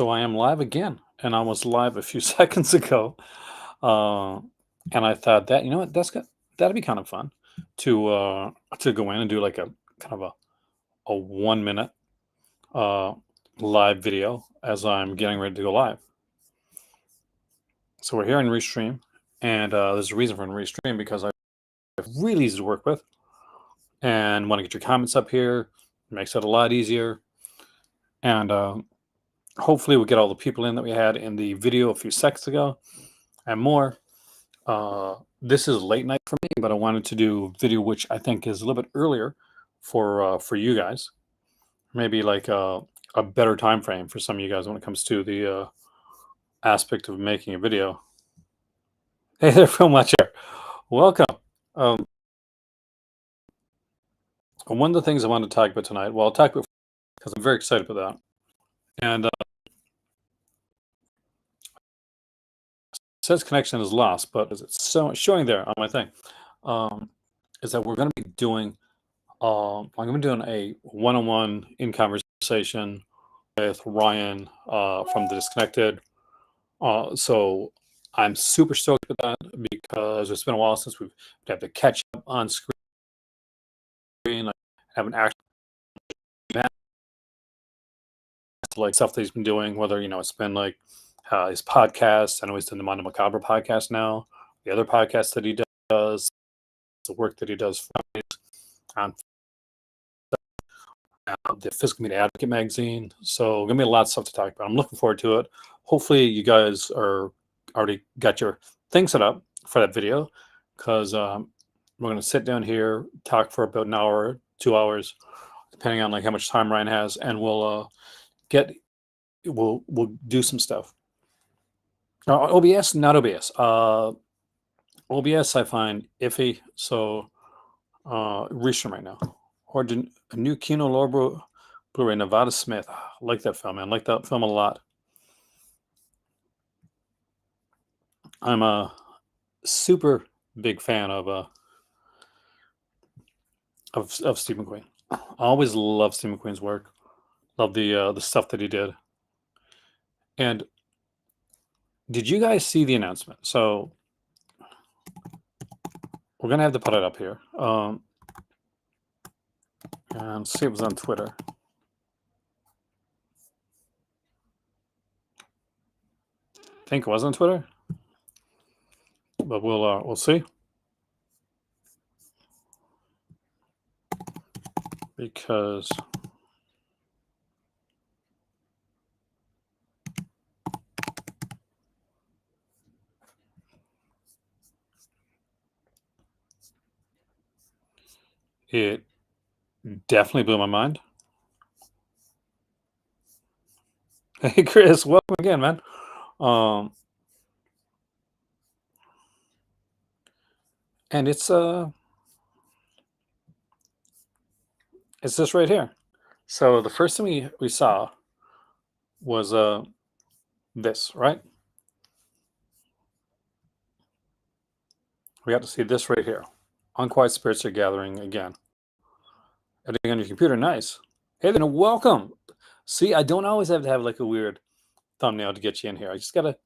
So I am live again, and I was live a few seconds ago, uh, and I thought that that'd be kind of fun to go in and do like a kind of a 1 minute uh, live video as I'm getting ready to go live. So we're here in Restream, and there's a reason for in Restream because I really easy to work with, and want to get your comments up here. It makes it a lot easier, and hopefully we'll get all the people in that we had in the video a few seconds ago and more. This is late night for me, but I wanted to do video which I think is a little bit earlier for you guys. Maybe like a better time frame for some of you guys when it comes to the aspect of making a video. Hey there, Film Watcher. Welcome. Um, one of the things I wanted to talk about tonight, well, I'll talk about because I'm very excited about that. And says connection is lost, but as it's showing there on my thing, is that we're going to be doing I'm going to be doing a one-on-one in conversation with Ryan from The Disconnected. So I'm super stoked with that because it's been a while since we've had to catch up on screen. I haven't actually like stuff that he's been doing, whether it's been like his podcast. I know he's doing the Mondo Macabre podcast now, the other podcast that he does, the work that he does on the Physical Media Advocate magazine. So gonna be a lot of stuff to talk about. I'm looking forward to it. Hopefully you guys are already got your thing set up for that video, because we're gonna sit down here, talk for about an hour, 2 hours, depending on like how much time Ryan has, and we'll do some stuff. OBS, not OBS. OBS I find iffy, so Restream right now. Or a new Kino Lorber Blu-ray, Nevada Smith. I like that film, man. I like that film a lot. I'm a super big fan of Steve McQueen. I always love Steve McQueen's work. Love the stuff that he did. And did you guys see the announcement? So we're gonna have to put it up here. And see, it was on Twitter. I think it was on Twitter, but we'll see. Because it definitely blew my mind. Hey, Chris, welcome again, man. And it's this right here. So the first thing we saw was this, right? We got to see this right here. Unquiet Spirits Are Gathering again. Editing on your computer, nice. Hey then, welcome. See, I don't always have to have like a weird thumbnail to get you in here. I just gotta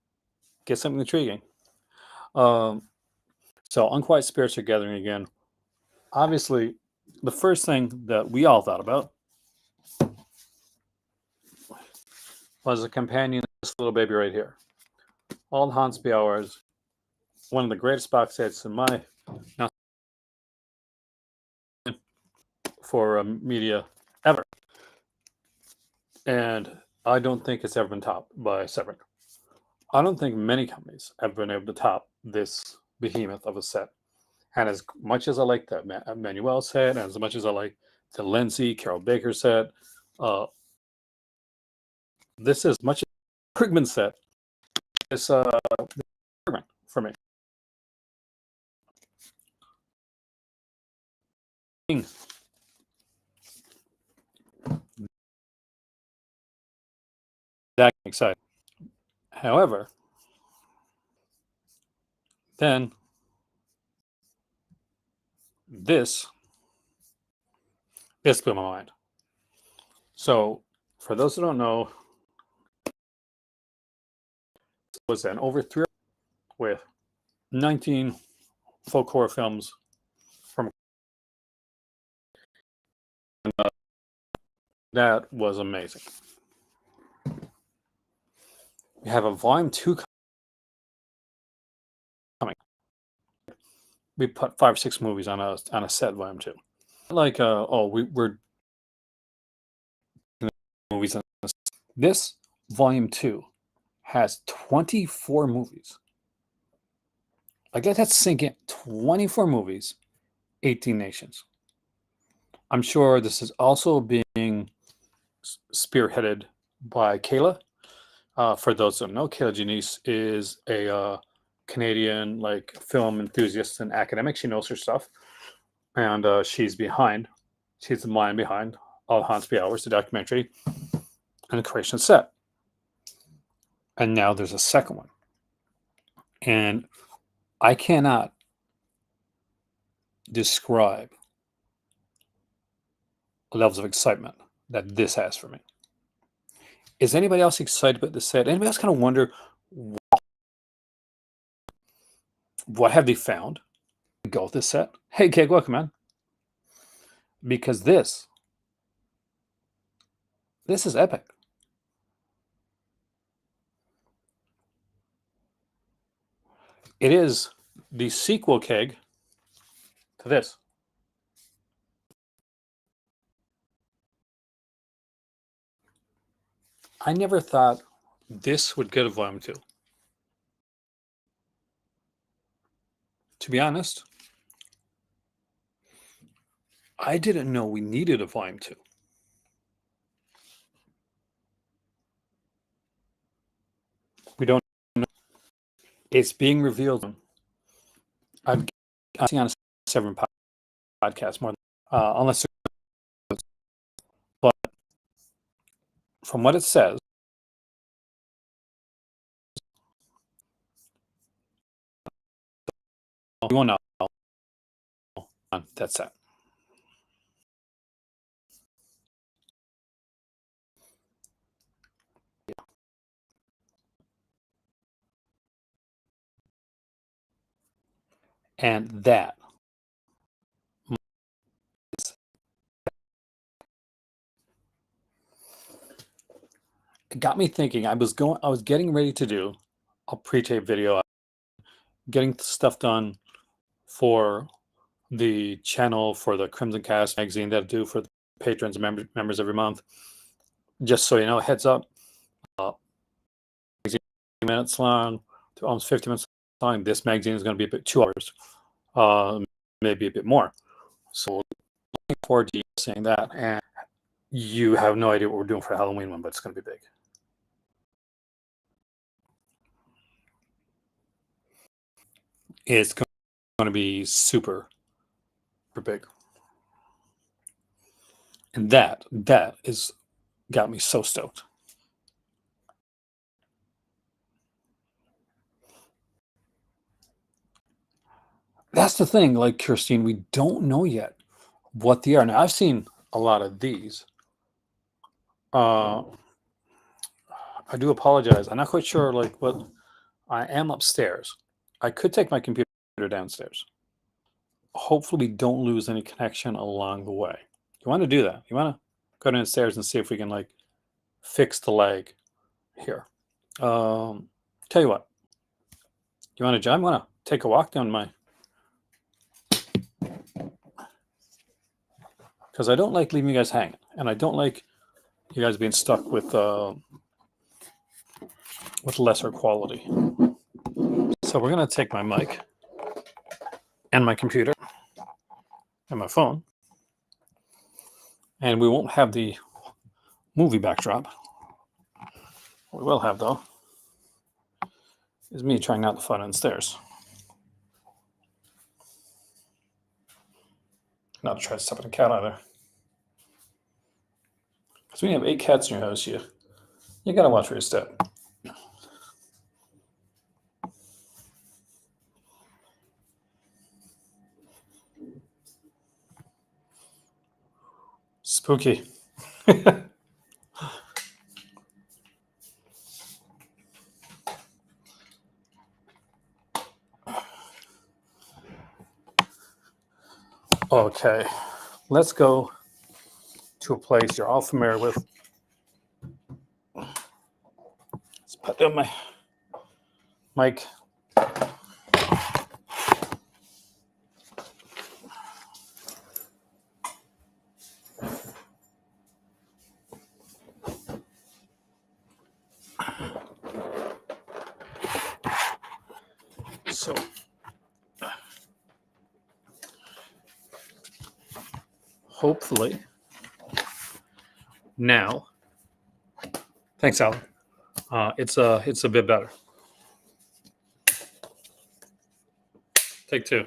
get something intriguing. So Unquiet Spirits Are Gathering again. Obviously, the first thing that we all thought about was a companion to this little baby right here. All Hansby Hours, one of the greatest box sets in my for media ever. And I don't think it's ever been topped by Severin. I don't think many companies have been able to top this behemoth of a set. And as much as I like the Manuel set, and as much as I like the Lindsay, Carol Baker set, this is much as Bergman set. It's Bergman for me. That excited. However, then this blew my mind. So, for those who don't know, was then over 3 with 19 folk horror films from that was amazing. We have a volume 2 coming. We put 5 or 6 movies on a set volume 2. Like we're movies. This volume 2 has 24 movies. Like, let that sink in. 24 movies, 18 nations. I'm sure this is also being spearheaded by Kayla. For those who don't know, Kayla Janice is a Canadian like film enthusiast and academic. She knows her stuff, and she's the mind behind All Haunts Be Hours, the documentary, and the creation set. And now there's a second one, and I cannot describe the levels of excitement that this has for me. Is anybody else excited about this set? Anybody else kind of wonder what have they found to go with this set? Hey, Keg, welcome, man. Because this is epic. It is the sequel, Keg, to this. I never thought this would get a volume 2. To be honest, I didn't know we needed a volume 2. We don't know. It's being revealed. I'm seeing on a Severin podcast more than unless, but from what it says, we won't know. That's it. And that it got me thinking. I was getting ready to do a pre-tape video, getting stuff done for the channel, for the Crimson Cast magazine that I do for the patrons and members every month. Just so you know, heads up, minutes long to almost 50 minutes long. This magazine is going to be about 2 hours, maybe a bit more. So looking forward to you saying that. And you have no idea what we're doing for Halloween one, but it's going to be big. It's going to be super big. And that is got me so stoked. That's the thing, like Kirstine, we don't know yet what they are. Now, I've seen a lot of these. I do apologize. I'm not quite sure, like, what I am upstairs. I could take my computer downstairs. Hopefully, we don't lose any connection along the way. You want to do that? You want to go downstairs and see if we can, like, fix the lag here. Tell you what. You want to jump? I want to take a walk down my... Because I don't like leaving you guys hanging, and I don't like you guys being stuck with lesser quality. So we're gonna take my mic and my computer and my phone, and we won't have the movie backdrop. What we will have, though, is me trying not to fall downstairs. Not to try to step on a cat either. Because when you have 8 cats in your house, you gotta watch where you step. Spooky. Okay, let's go to a place you're all familiar with. Let's put down my mic. So, hopefully, now, thanks, Alan. It's a bit better. Take two.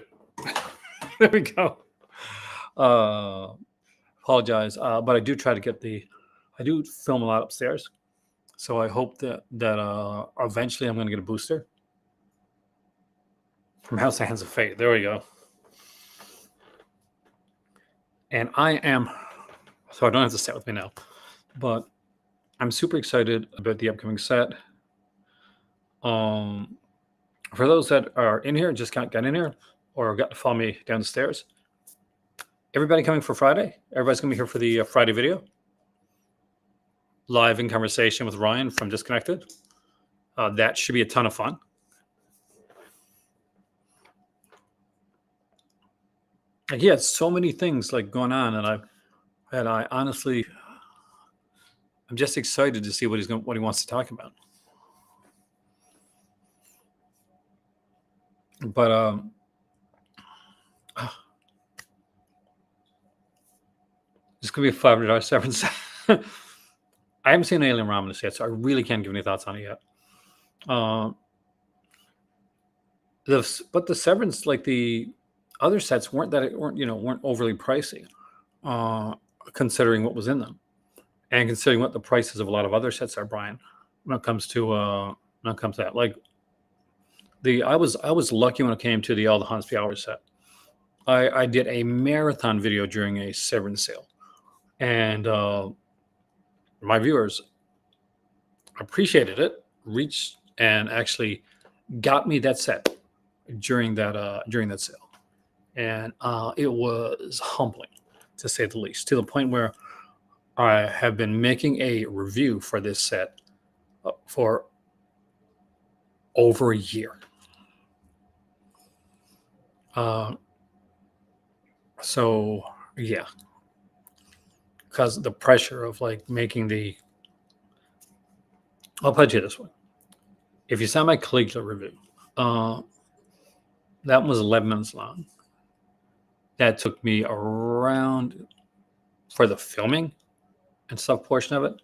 There we go. Apologize, but I do try to get I do film a lot upstairs, so I hope that eventually I'm going to get a booster from House of Hands of Fate. There we go. And I am, so I don't have to set with me now, but I'm super excited about the upcoming set. For those that are in here, just can't get in here, or got to follow me down the stairs. Everybody coming for Friday? Everybody's going to be here for the Friday video. Live in conversation with Ryan from Disconnected. That should be a ton of fun. Like, he had so many things like going on, and I honestly, I'm just excited to see what he wants to talk about. But this could be a $500 severance. I haven't seen Alien Romulus yet, so I really can't give any thoughts on it yet. But the severance, like the other sets, weren't overly pricey, considering what was in them, and considering what the prices of a lot of other sets are, Brian. When it comes to that, like I was lucky when it came to the All the Haunts Be Ours set. I did a marathon video during a Severin sale, and my viewers appreciated it, reached and actually got me that set during that sale, and it was humbling, to say the least, to the point where I have been making a review for this set for over a year. So yeah, because the pressure of like making I'll put it this way: if you saw my Caligula review, that one was 11 minutes long. That took me around, for the filming and stuff portion of it,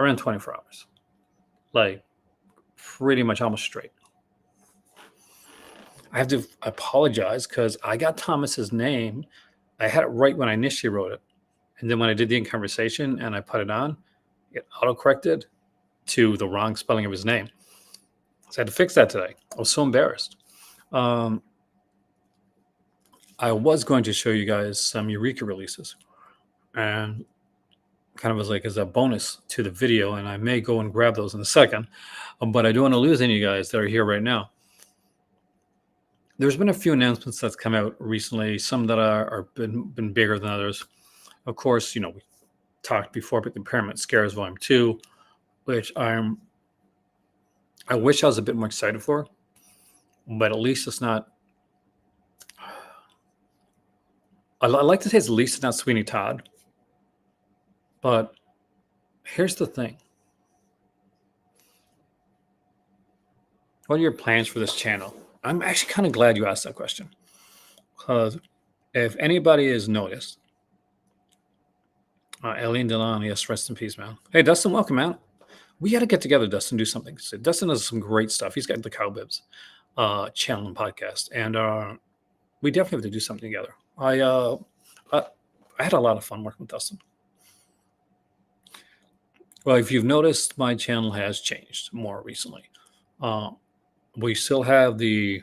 around 24 hours. Like pretty much almost straight. I have to apologize because I got Thomas's name. I had it right when I initially wrote it. And then when I did the in conversation and I put it on, it auto-corrected to the wrong spelling of his name. So I had to fix that today. I was so embarrassed. I was going to show you guys some Eureka releases, and kind of as a bonus to the video, and I may go and grab those in a second, but I don't want to lose any of you guys that are here right now. There's been a few announcements that's come out recently, some that are been bigger than others. Of course, we talked before about the Impairment Scares Volume 2, which I wish I was a bit more excited for, but at least it's not. I like to say at least it's not Sweeney Todd, but here's the thing. What are your plans for this channel? I'm actually kind of glad you asked that question, because if anybody has noticed, Alien Delon, yes, rest in peace, man. Hey, Dustin, welcome, man. We got to get together, Dustin, do something. So Dustin does some great stuff. He's got the Cowbibs channel and podcast, and we definitely have to do something together. I had a lot of fun working with Dustin. Well, if you've noticed, my channel has changed more recently. We still have the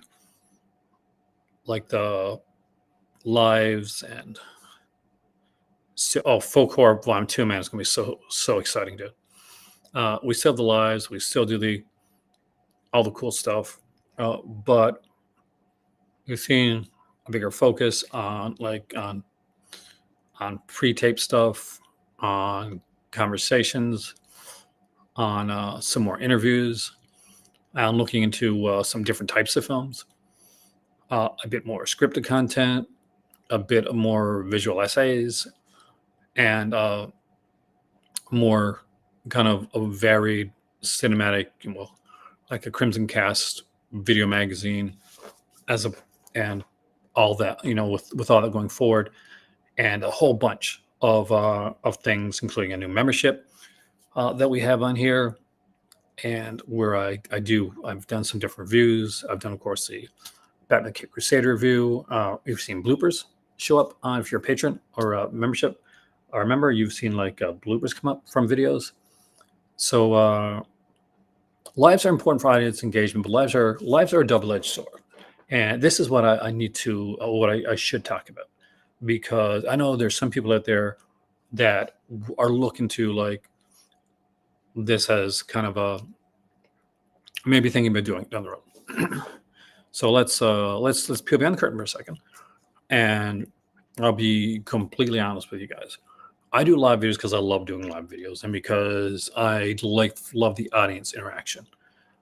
lives and Folk Horror Volume 2, man, it's gonna be so exciting, dude. We still have the lives, we still do all the cool stuff, but we've seen a bigger focus on on pre-tape stuff, on conversations, on some more interviews. I'm looking into some different types of films, a bit more scripted content, a bit more visual essays, and more kind of a varied cinematic, well, like a Crimson Cast video magazine, as a and all that, with all that going forward, and a whole bunch of things, including a new membership that we have on here, and where I've done some different reviews. I've done, of course, the Batman Cape Crusader review. You've seen bloopers show up if you're a patron or a membership or a member. You've seen like bloopers come up from videos. So lives are important for audience engagement, but lives are a double-edged sword. And this is what I need to, what I should talk about, because I know there's some people out there that are looking to like this as kind of a maybe thinking about doing down the road. So let's peel behind the curtain for a second, and I'll be completely honest with you guys. I do live videos because I love doing live videos, and because I love the audience interaction.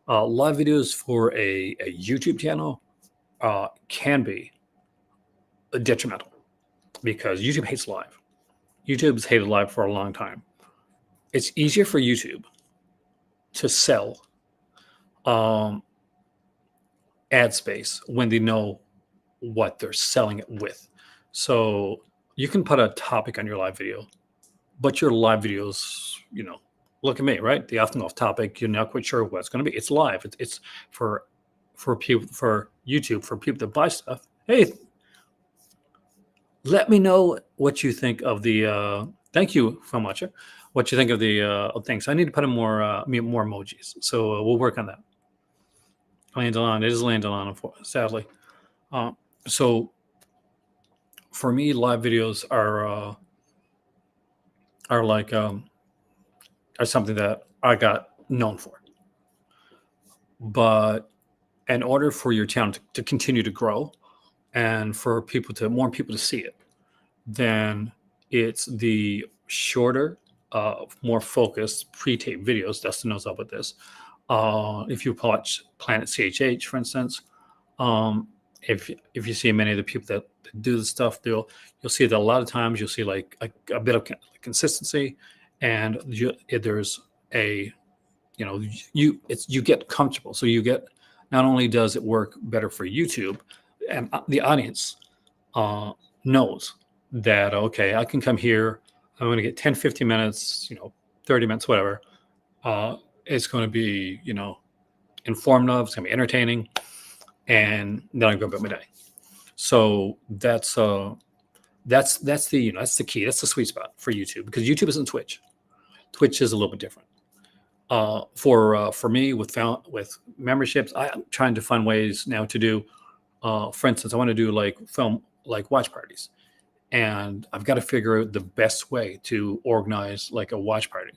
Live videos for a YouTube channel can be detrimental because YouTube hates live. YouTube's hated live for a long time. It's easier for YouTube to sell ad space when they know what they're selling it with. So you can put a topic on your live video, but your live videos, look at me, right? They often go off topic. You're not quite sure what it's going to be. It's live. It's for people, for YouTube, for people that buy stuff. Hey, let me know what you think of the. Thank you so much. What you think of the things? I need to put in more emojis, so we'll work on that. It is landed on, sadly. So for me, live videos are like are something that I got known for. But in order for your channel to continue to grow and for more people to see it, then it's the shorter, more focused pre-tape videos. Dustin knows up with this. If you watch Planet CHH, for instance, if you see many of the people that do this stuff, you'll see that a lot of times you'll see like a bit of consistency, and there's a you get comfortable. So you get, not only does it work better for YouTube, and the audience knows that, okay, I can come here, I'm going to get 10, 15 minutes, 30 minutes, whatever. It's going to be, informative, it's going to be entertaining, and then I go about my day. So that's the that's the key. That's the sweet spot for YouTube, because YouTube isn't Twitch. Twitch is a little bit different. For me with memberships, I'm trying to find ways now to do. For instance, I want to do like film, like watch parties, and I've got to figure out the best way to organize like a watch party.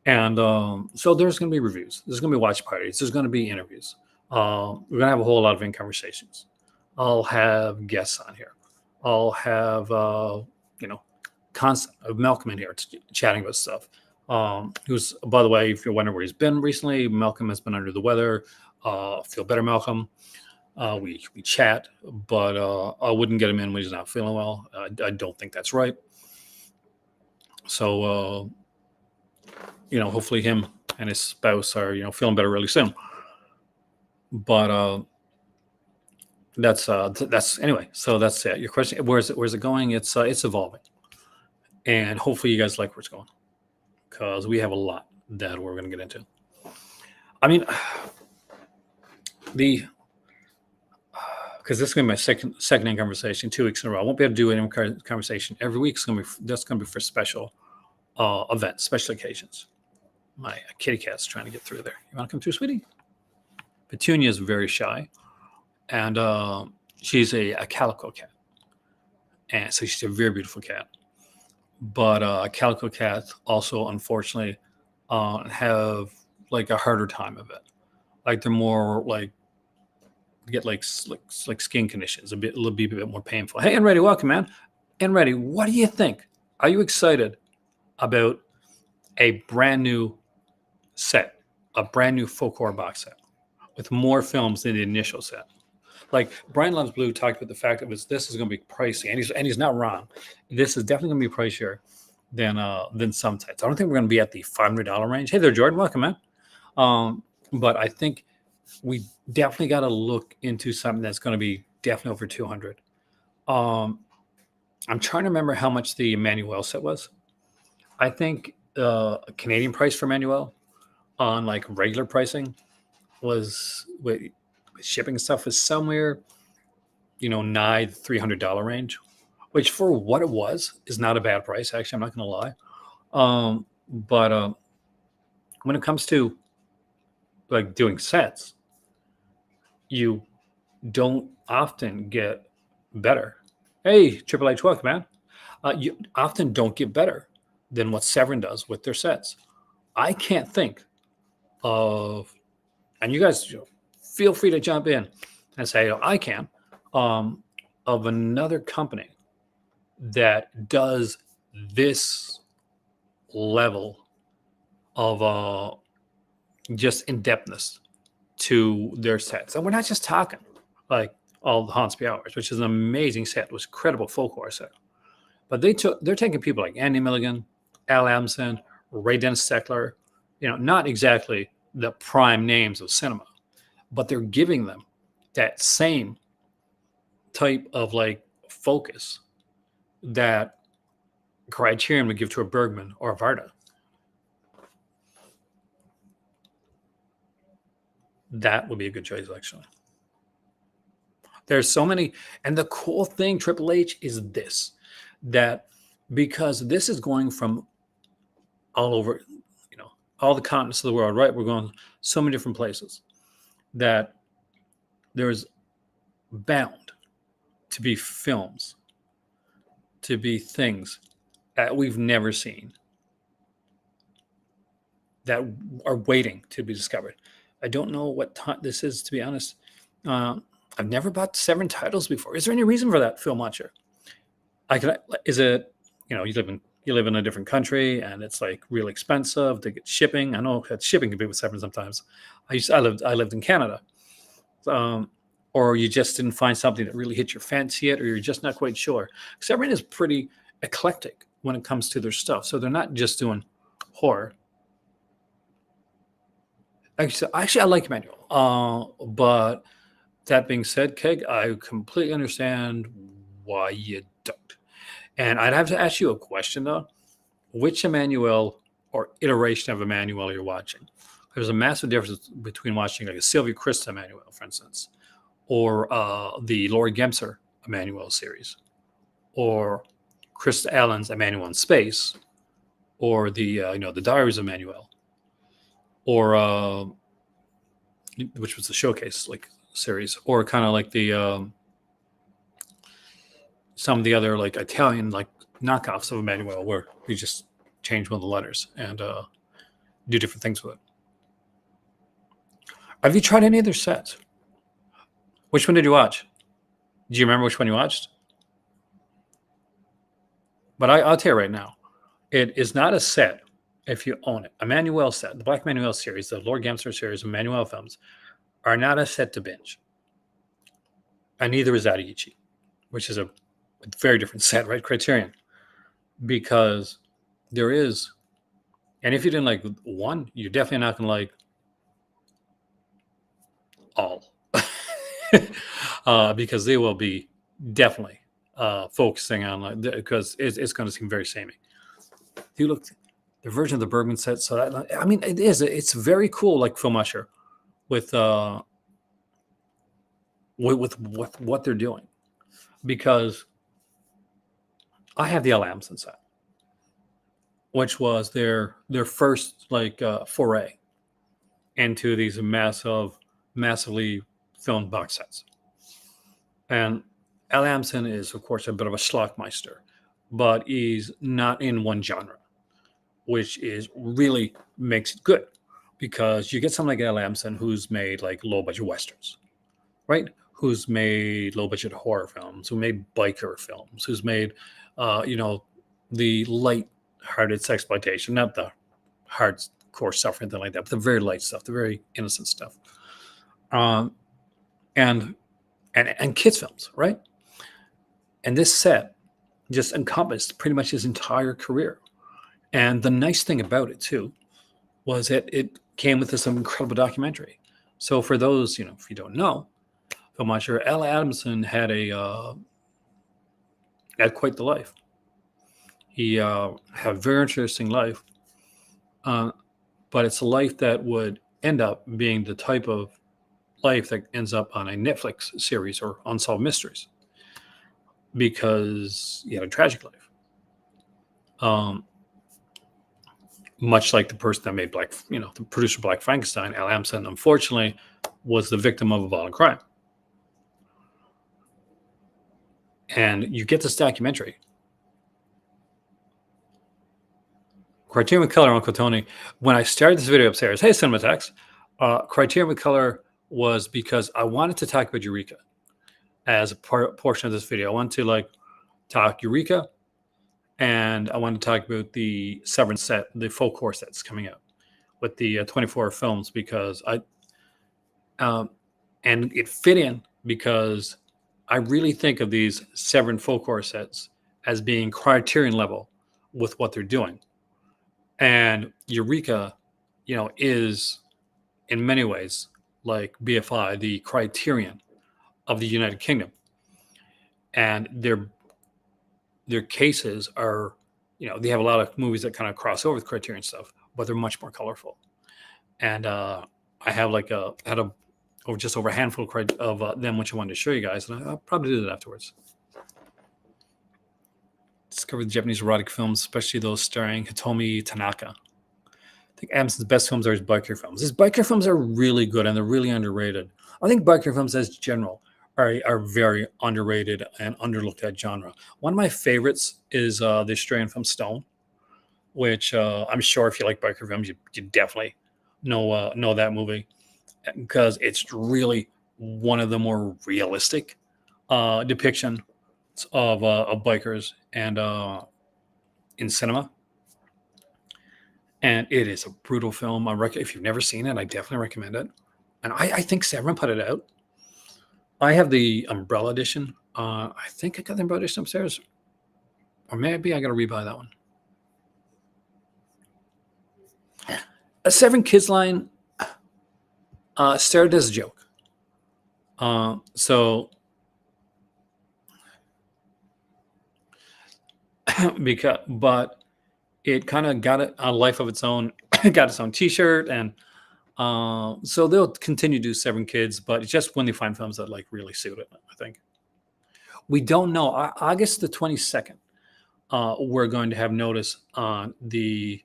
And so there's going to be reviews. There's going to be watch parties. There's going to be interviews. We're going to have a whole lot of in-conversations. I'll have guests on here. I'll have, constant Malcolm in here chatting about stuff. Who's, by the way, if you're wondering where he's been recently, Malcolm has been under the weather. Feel better, Malcolm. We chat, but I wouldn't get him in when he's not feeling well. I don't think that's right. So, hopefully him and his spouse are, feeling better really soon. But that's anyway. So that's it. Your question: where's it going? It's evolving, and hopefully you guys like where it's going, because we have a lot that we're going to get into. I mean, because this is going to be my second conversation 2 weeks in a row. I won't be able to do any conversation every week. That's going to be for special events, special occasions. My kitty cat's trying to get through there. You want to come through, sweetie? Petunia is very shy, and she's a calico cat, and so she's a very beautiful cat. But calico cats also, unfortunately, have like a harder time of it. Like they're more like get like skin conditions, it'll be a bit more painful. Hey, Enready, welcome, man. Enready, what do you think? Are you excited about a brand new set, a brand new folk horror box set with more films than the initial set? Like Brian Loves Blue talked about the fact that this is going to be pricey, and he's not wrong. This is definitely going to be pricier than some sites. I don't think we're going to be at the $500 range. Hey there, Jordan, welcome, man. But I think we definitely got to look into something that's going to be definitely over 200. I'm trying to remember how much the Emmanuel set was. I think a Canadian price for Emmanuel on like regular pricing was with shipping stuff was somewhere, nigh $300 range, which for what it was is not a bad price. Actually, I'm not going to lie. But when it comes to like doing sets, you don't often get better. Hey, Triple H, welcome, man. You often don't get better than what Severin does with their sets. I can't think of, and you guys feel free to jump in and say, I can, of another company that does this level of just in-depthness to their sets. And we're not just talking like all the Haunts Be Ours, which is an amazing set. It was a credible folk horror set. But they're taking people like Andy Milligan, Al Amundsen, Ray Dennis Steckler, not exactly the prime names of cinema, but they're giving them that same type of like focus that Criterion would give to a Bergman or a Varda. That would be a good choice, actually. There's so many, and the cool thing, Triple H, is this, that because this is going from all over, all the continents of the world, right? We're going so many different places that there's bound to be films, to be things that we've never seen that are waiting to be discovered. I don't know what this is, to be honest. I've never bought Severin titles before. Is there any reason for that, Phil Muncher? Is it, you live in a different country and it's like really expensive to get shipping? I know that shipping can be with Severin sometimes. I lived in Canada. Or you just didn't find something that really hit your fancy yet, or you're just not quite sure. Severin is pretty eclectic when it comes to their stuff. So they're not just doing horror. Actually, I like Emmanuel. But that being said, Keg, I completely understand why you don't. And I'd have to ask you a question, though. Which Emmanuel or iteration of Emmanuel you're watching? There's a massive difference between watching like a Sylvia Christa Emmanuel, for instance, or the Laurie Gemser Emmanuel series, or Krista Allen's Emmanuel in Space, or the the Diaries of Emmanuel, or which was the Showcase like series, or kind of like the some of the other like Italian like knockoffs of Emmanuel, where you just change one of the letters and do different things with it. Have you tried any other sets? Which one did you watch? Do you remember which one you watched? But I'll tell you right now, it is not a set if you own it. Emmanuel set, the Black Emmanuel series, the Lord Gemser series, Emmanuel films, are not a set to binge. And neither is Adiichi, which is a very different set, right? Criterion. Because there is, and if you didn't like one, you're definitely not going to like all. Because they will be definitely focusing on like, because it's going to seem very samey. You look the version of the Bergman set, so that, I mean, it's very cool, like Phil Musher, with what they're doing, because I have the Al Amundsen set, which was their first like foray into these massively filmed box sets. And Al Amundsen is, of course, a bit of a schlockmeister, but he's not in one genre, which is really makes it good, because you get someone like Al Amundsen who's made like low budget westerns, right? Who's made low budget horror films, who made biker films, who's made, you know, the light-hearted sexploitation, not the hardcore stuff or anything like that, but the very light stuff, the very innocent stuff, um, and and kids films, right? And this set just encompassed pretty much his entire career. And the nice thing about it too was that it came with this incredible documentary. So for those, if you don't know, film watcher, Al Adamson had quite the life. He had a very interesting life, uh, but it's a life that would end up being the type of life that ends up on a Netflix series or Unsolved Mysteries, because he had a tragic life. Um, Much like the person that made the producer of Black Frankenstein, Al Amson, unfortunately, was the victim of a violent crime. And you get this documentary. Criterion with Color, Uncle Tony. When I started this video upstairs, hey, Cinematex, Criterion with Color was because I wanted to talk about Eureka as a portion of this video. I wanted to talk Eureka, and I wanted to talk about the Severin set, the full core sets coming out with the 24 films, because and it fit in because I really think of these Severin full core sets as being Criterion level with what they're doing. And Eureka, is in many ways like BFI, the Criterion of the United Kingdom. And their cases are, they have a lot of movies that kind of cross over with Criterion stuff, but they're much more colorful. And I have just over a handful of them, which I wanted to show you guys, and I'll probably do that afterwards. Discovered the Japanese erotic films, especially those starring Hitomi Tanaka. I think Adamson's best films are his biker films. His biker films are really good, and they're really underrated. I think biker films as general are very underrated and underlooked at genre. One of my favorites is the Australian film Stone, which I'm sure if you like biker films, you definitely know that movie, because it's really one of the more realistic depiction of bikers and in cinema. And it is a brutal film. If you've never seen it, I definitely recommend it. And I think Severin put it out. I have the Umbrella edition. I think I got the Umbrella edition upstairs. Or maybe I got to rebuy that one. A Severin Kids line started as a joke. But it kind of got a life of its own, got its own T-shirt, and so they'll continue to do Severin Kids, but it's just when they find films that really suit it. I think we don't know. August the 22nd, we're going to have notice on the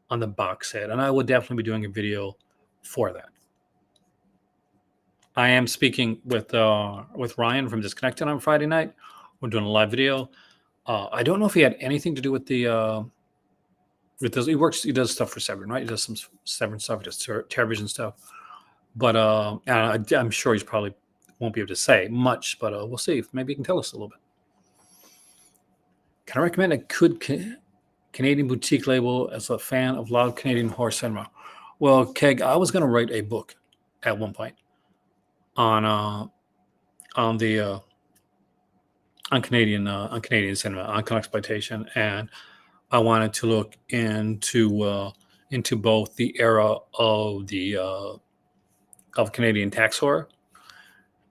box set, and I will definitely be doing a video for that. I am speaking with Ryan from Disconnected on Friday night. We're doing a live video. I don't know if he had anything to do with the with this. He does stuff for Severin, right? He does some Severin stuff, he does television stuff. But I'm sure he's probably won't be able to say much, but we'll see if maybe he can tell us a little bit. Can I recommend a good Canadian boutique label as a fan of loud Canadian horror cinema? Well, Keg, I was going to write a book at one point on Canadian cinema, on exploitation, and I wanted to look into both the era of the of Canadian tax horror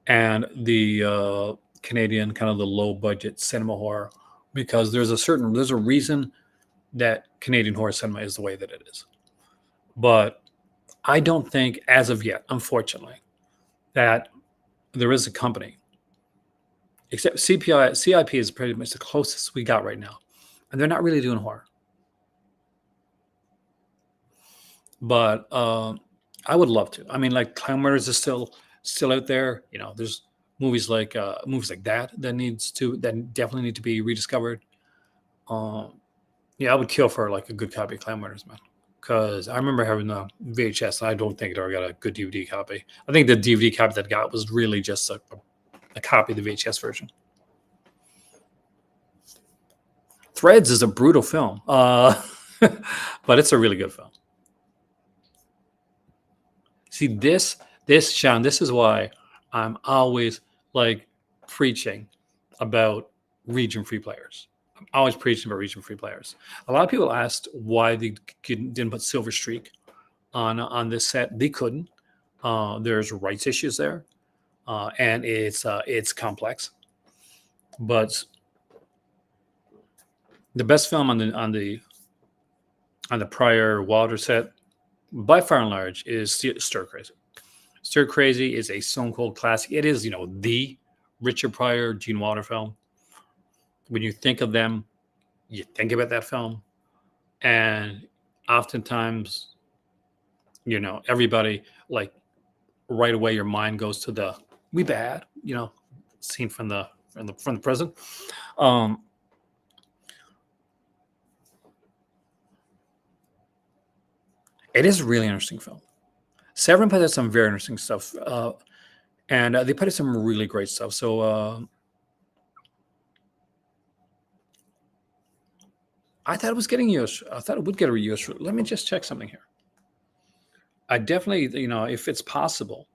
and the Canadian kind of the low budget cinema horror, because there's a reason that Canadian horror cinema is the way that it is. But I don't think as of yet, unfortunately, that there is a company, except CIP is pretty much the closest we got right now. And they're not really doing horror. But I would love to. I mean, Clown Murders is still out there. There's movies like that definitely need to be rediscovered. Yeah, I would kill for a good copy of Clown Murders, man. because I remember having the VHS. And I don't think it ever got a good DVD copy. I think the DVD copy that I got was really just a copy of the VHS version. Threads is a brutal film, but it's a really good film. See this Sean. This is why I'm always like preaching about region-free players. I'm always preaching about region-free players. A lot of people asked why they didn't put Silver Streak on this set. They couldn't. There's rights issues there, and it's complex. But the best film on the prior Wilder set, by far and large, is Stir Crazy. Stir Crazy is a Stone Cold classic. It is, the Richard Pryor, Gene Wilder film. When you think of them, you think about that film, and oftentimes, everybody like right away your mind goes to the "we bad," scene from the prison. Um, it is a really interesting film. Severin put out some very interesting stuff, and they put out some really great stuff. So I thought it was getting US. I thought it would get a US. Let me just check something here. I definitely, if it's possible,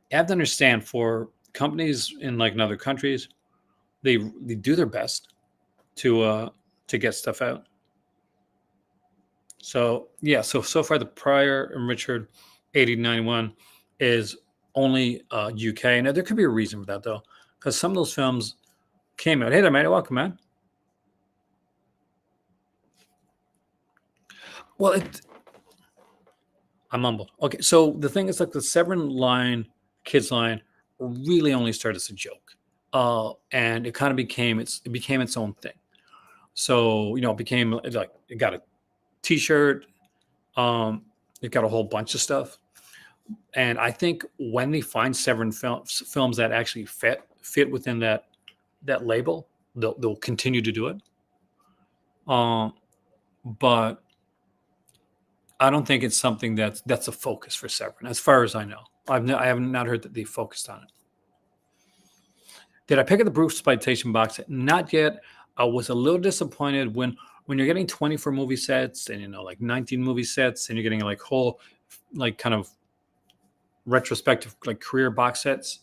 you have to understand for companies in like in other countries, they do their best to get stuff out. So yeah, so far the Pryor and Richard 1891 is only UK. Now there could be a reason for that though, because some of those films came out. Hey there, man. Welcome, man. Well, I'm humbled. Okay, so the thing is, like the Severin line, kids line, really only started as a joke, and it kind of it became its own thing. So it became like it got a T-shirt, it got a whole bunch of stuff, and I think when they find Severin films that actually fit within that label, they'll continue to do it. Um, but I don't think it's something that's a focus for Severin, as far as I know. I have not heard that they focused on it. Did I pick up the Bruce Exploitation box set? Not yet. I was a little disappointed when you're getting 24 movie sets and like 19 movie sets and you're getting like whole like kind of retrospective like career box sets.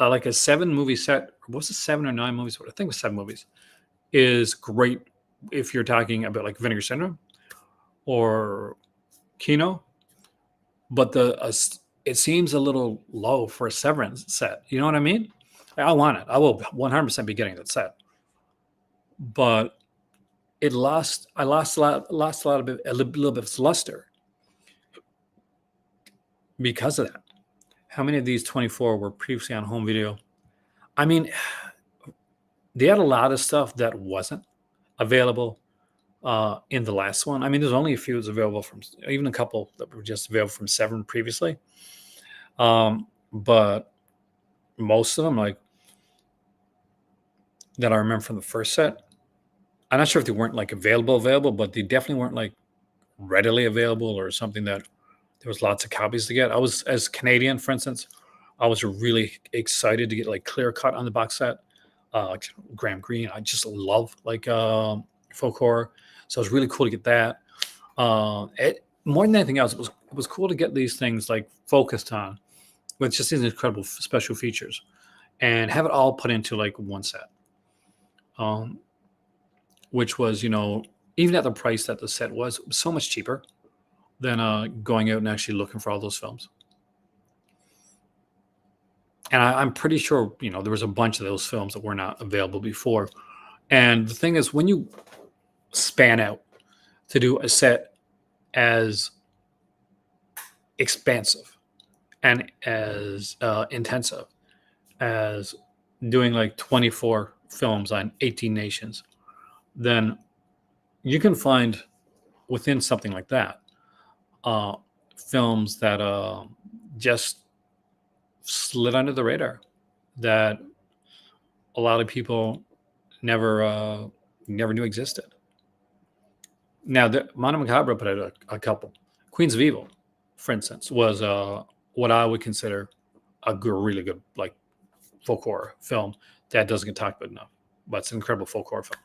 Like a 7 movie set, was it 7 or 9 movies? I think it was 7 movies. Is great if you're talking about like Vinegar Syndrome or Kino, but it seems a little low for a Severin set. You know what I mean? I want it. I will 100% be getting that set. But I lost a lot of it, a little bit of its luster because of that. How many of these 24 were previously on home video? I mean, they had a lot of stuff that wasn't available in the last one. I mean, there's only a few that's available from, even a couple that were just available from Severin previously. But most of them, like that I remember from the first set, I'm not sure if they weren't like available, but they definitely weren't like readily available or something that there was lots of copies to get. I was, as Canadian, for instance, I was really excited to get like clear cut on the box set. Graham Greene, I just love like folk horror, so it was really cool to get that. More than anything else, it was cool to get these things like focused on with just these incredible special features and have it all put into like one set. Which was, even at the price that the set was so much cheaper than going out and actually looking for all those films. And I'm pretty sure, there was a bunch of those films that were not available before. And the thing is, when you span out to do a set as expansive and as intensive as doing like 24 films on 18 nations, then you can find within something like that films that just slid under the radar that a lot of people never knew existed. Now, the Mono Macabre put out a couple. Queens of Evil, for instance, was what I would consider a really good like folk horror film that doesn't get talked about enough. But it's an incredible folk horror film.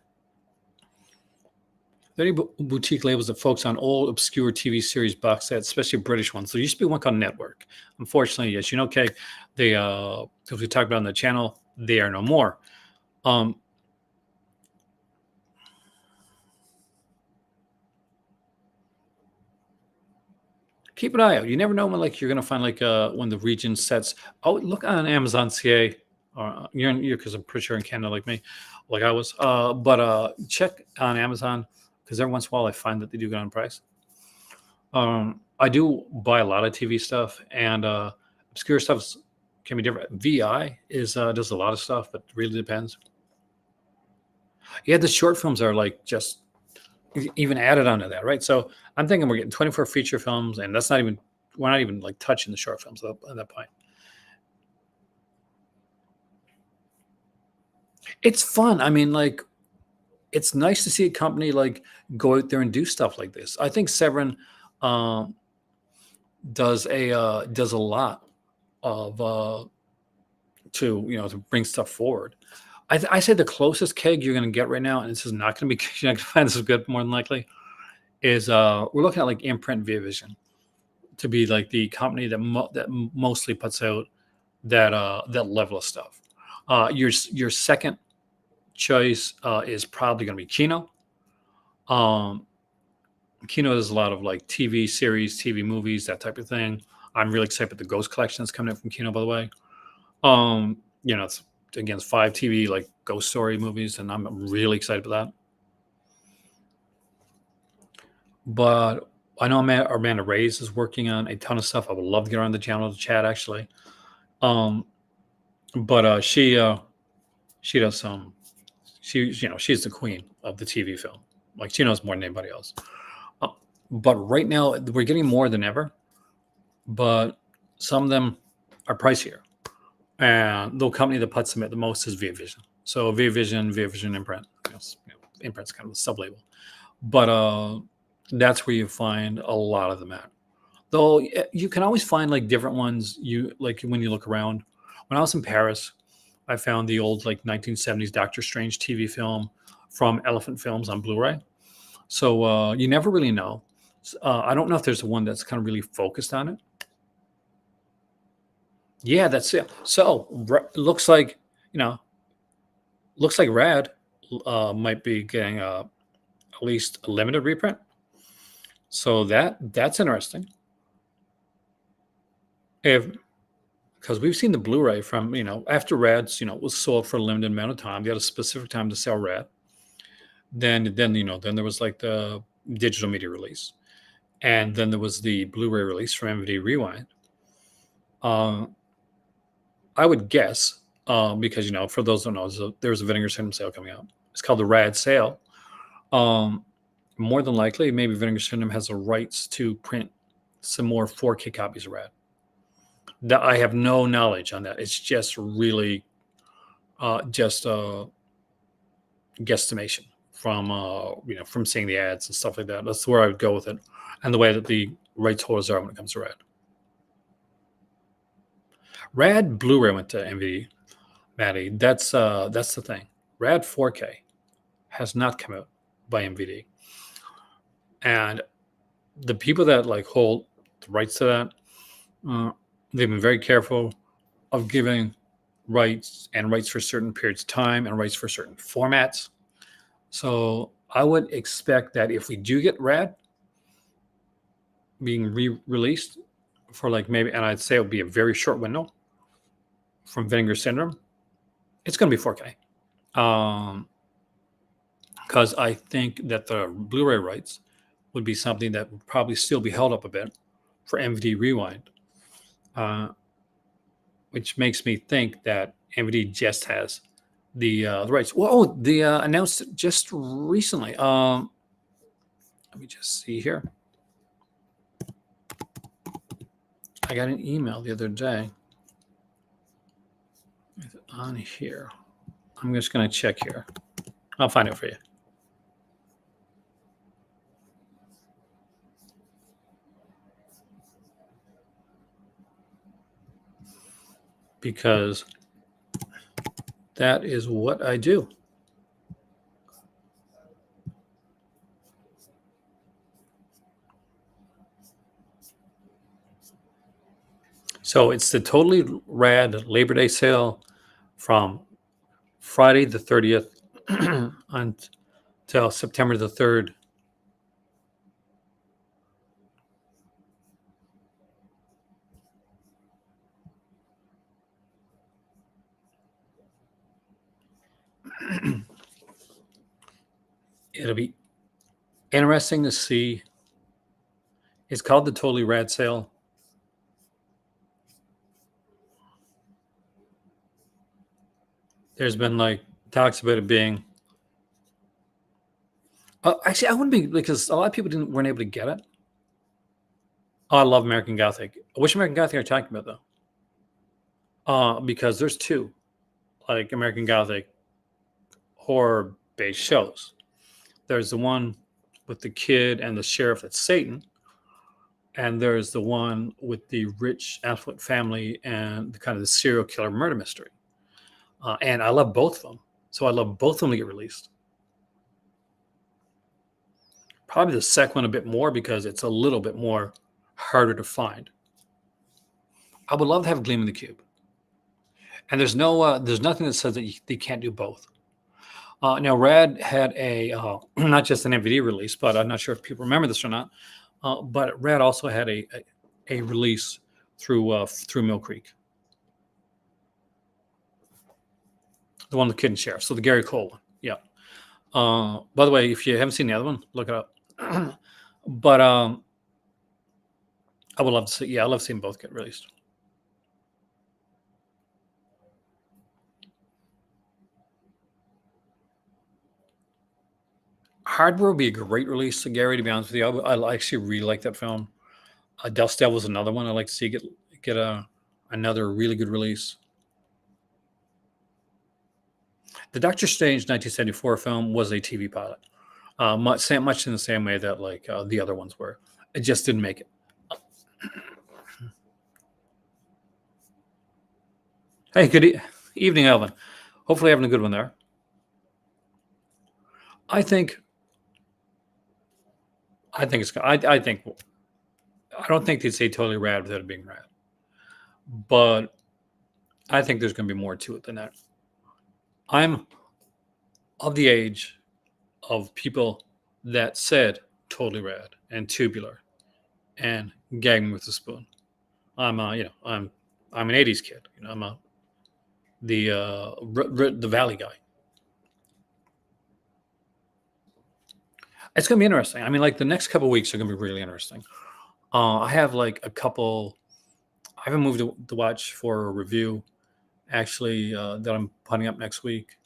There are any boutique labels that focus on old, obscure TV series box sets, especially British ones. There used to be one called Network. Unfortunately, as you know, okay, they as we talked about on the channel, they are no more. Um, keep an eye out. You never know when like you're gonna find like when the region sets. Oh, look on Amazon CA. You're because I'm pretty sure in Canada like me, like I was. But check on Amazon because every once in a while I find that they do get on price. I do buy a lot of TV stuff and obscure stuff can be different. VI is does a lot of stuff, but really depends. Yeah, the short films are like just even added onto that, right? So I'm thinking we're getting 24 feature films, and that's not even we're not even like touching the short films at that point. It's fun. I mean, like it's nice to see a company like go out there and do stuff like this. I think Severin um, does a lot of to to bring stuff forward. I say the closest keg you're going to get right now, and this is not going to be you're not going to find this is good more than likely is we're looking at like Imprint Via Vision to be like the company that mostly puts out that level of stuff. Your second choice is probably going to be Kino. Um, Kino does a lot of like TV series, TV movies, that type of thing. I'm really excited with the Ghost Collection that's coming out from Kino, by the way. It's again 5 TV like ghost story movies, and I'm really excited for that. But I know Amanda Reyes is working on a ton of stuff. I would love to get her on the channel to chat actually. Um, but she does some. She's the queen of the TV film. Like she knows more than anybody else. Uh, but right now we're getting more than ever. But some of them are pricier, and the company that puts them at the most is Via Vision. So Via Vision Imprint. Imprint's kind of a sub label, but that's where you find a lot of them at. Though you can always find like different ones. You like when you look around. When I was in Paris, I found the old like 1970s Doctor Strange TV film from Elephant Films on Blu-ray. So you never really know. I don't know if there's one that's kind of really focused on it. Yeah, that's it. So you know looks like Rad might be getting at least a limited reprint. So that's interesting. If because we've seen the Blu-ray from after Rad's was sold for a limited amount of time. They had a specific time to sell Rad. Then there was like the digital media release, and then there was the Blu-ray release from MVD Rewind. Uh, I would guess because for those who don't know, there's a Vinegar Syndrome sale coming out. It's called the Rad Sale. Um, More than likely, maybe Vinegar Syndrome has the rights to print some more 4K copies of Rad. That I have no knowledge on that. It's just really just a guesstimation from from seeing the ads and stuff like that. That's where I would go with it, and the way that the rights holders are when it comes to Rad. Rad Blu-ray went to MVD, Maddie. That's the thing. Rad 4K has not come out by MVD, and the people that like hold the rights to that, they've been very careful of giving rights for certain periods of time and rights for certain formats. So I would expect that if we do get Rad being re-released for like maybe, and I'd say it would be a very short window from Vinegar Syndrome, it's going to be 4K. Because I think that the Blu-ray rights would be something that would probably still be held up a bit for MVD Rewind, which makes me think that MVD just has the rights. Well, the announced just recently. Let me just see here. I got an email the other day on here. I'm just going to check here. I'll find it for you. because that is what I do. So it's the Totally Rad Labor Day sale from Friday the 30th until September the 3rd. It'll be interesting to see. It's called the Totally Rad sale. There's been like talks about it being. Actually, I wouldn't be because a lot of people weren't able to get it. Oh, I love American Gothic. Which American Gothic are you talking about though? Because there's two, like American Gothic horror-based shows. There's the one with the kid and the sheriff that's Satan, and there's the one with the rich affluent family and the kind of the serial killer murder mystery. And I love both of them, so I love both of them to get released. Probably the second one a bit more because it's a little bit more harder to find. I would love to have Gleam in the Cube, and there's nothing that says that they can't do both. Now, Rad had a not just an MVD release, but I'm not sure if people remember this or not. But Rad also had a release through Mill Creek, the one with the Kid and Sheriff. So the Gary Cole one, yeah. By the way, if you haven't seen the other one, look it up. But I would love to see. Yeah, I love seeing both get released. Hardware would be a great release to Gary. To be honest with you, I actually really like that film. Dust Devil's another one I like to see get another really good release. The Doctor Strange 1974 film was a TV pilot, much in the same way that like the other ones were. It just didn't make it. Hey, evening, Elvin. Hopefully, having a good one there. I think. I think it's. I think. I don't think they'd say totally rad without it being rad, but I think there's going to be more to it than that. I'm of the age of people that said totally rad and tubular and gagging with a spoon. I'm I'm an '80s kid. I'm the Valley guy. It's gonna be interesting. I mean, like the next couple of weeks are gonna be really interesting. I have like a couple. I have a movie to watch for a review, actually, that I'm putting up next week,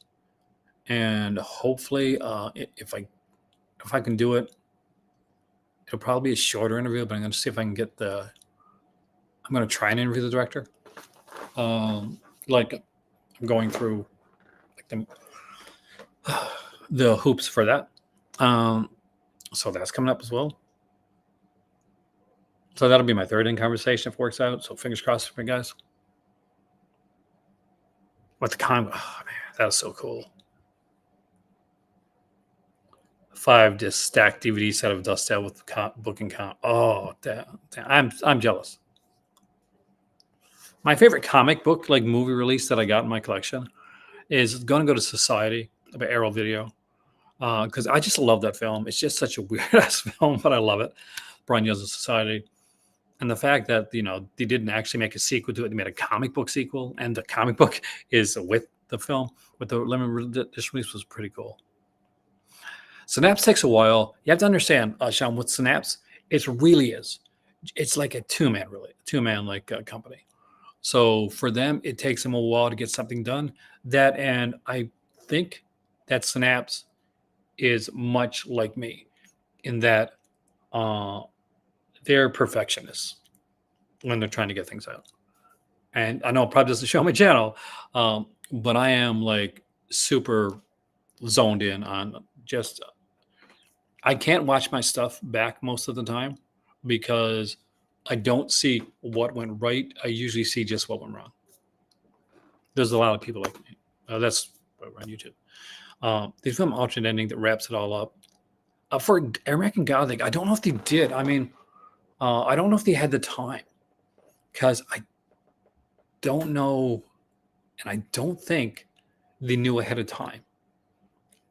and hopefully, if I can do it, it'll probably be a shorter interview. But I'm gonna see if I can get the. I'm gonna try and interview the director. Like I'm going through like the hoops for that. So that's coming up as well. So that'll be my third in conversation if it works out. So fingers crossed for me, guys. What the comic? Oh man, that was so cool. 5 disc stacked DVD set of Dust Out with book and count. Oh, damn. I'm jealous. My favorite comic book like movie release that I got in my collection is going to go to Society by Arrow Video because I just love that film. It's just such a weird ass film, but I love it. Brian Young's Society. And the fact that they didn't actually make a sequel to it, they made a comic book sequel, and the comic book is with the film with the limited edition release was pretty cool. Synapse takes a while. You have to understand, Sean, with Synapse, it really is. It's like a two-man like company. So for them, it takes them a while to get something done. That, and I think that Synapse is much like me in that they're perfectionists when they're trying to get things out. And I know it probably doesn't show on my channel, but I am like super zoned in on just. I can't watch my stuff back most of the time because I don't see what went right. I usually see just what went wrong. There's a lot of people like me. That's on YouTube. They film alternate ending that wraps it all up. For American Gothic, I don't know if they did. I mean, I don't know if they had the time, because I don't know, and I don't think they knew ahead of time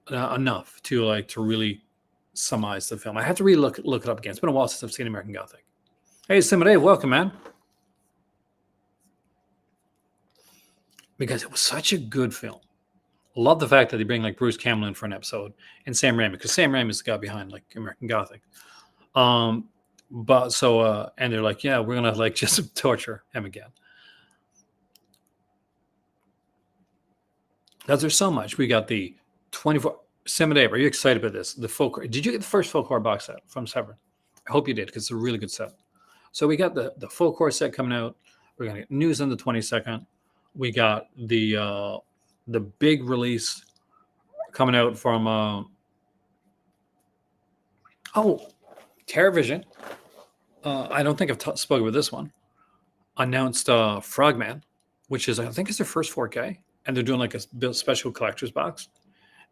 enough to really summarize the film. I have to really look it up again. It's been a while since I've seen American Gothic. Hey, Simone, welcome, man. Because it was such a good film. Love the fact that they bring like Bruce Campbell in for an episode and Sam Raimi, because Sam Raimi is the guy behind like American Gothic. But so and they're like, yeah, we're gonna like just torture him again. Because there's so much. We got the 24 Sam Dave. Are you excited about this? The folk. Did you get the first folk horror box set from Severin? I hope you did, because it's a really good set. So we got the folk horror set coming out. We're gonna get news on the 22nd. We got the big release coming out from TerraVision. I don't think I've spoken about this one. Announced Frogman, which is, I think, is their first 4K, and they're doing like a special collector's box.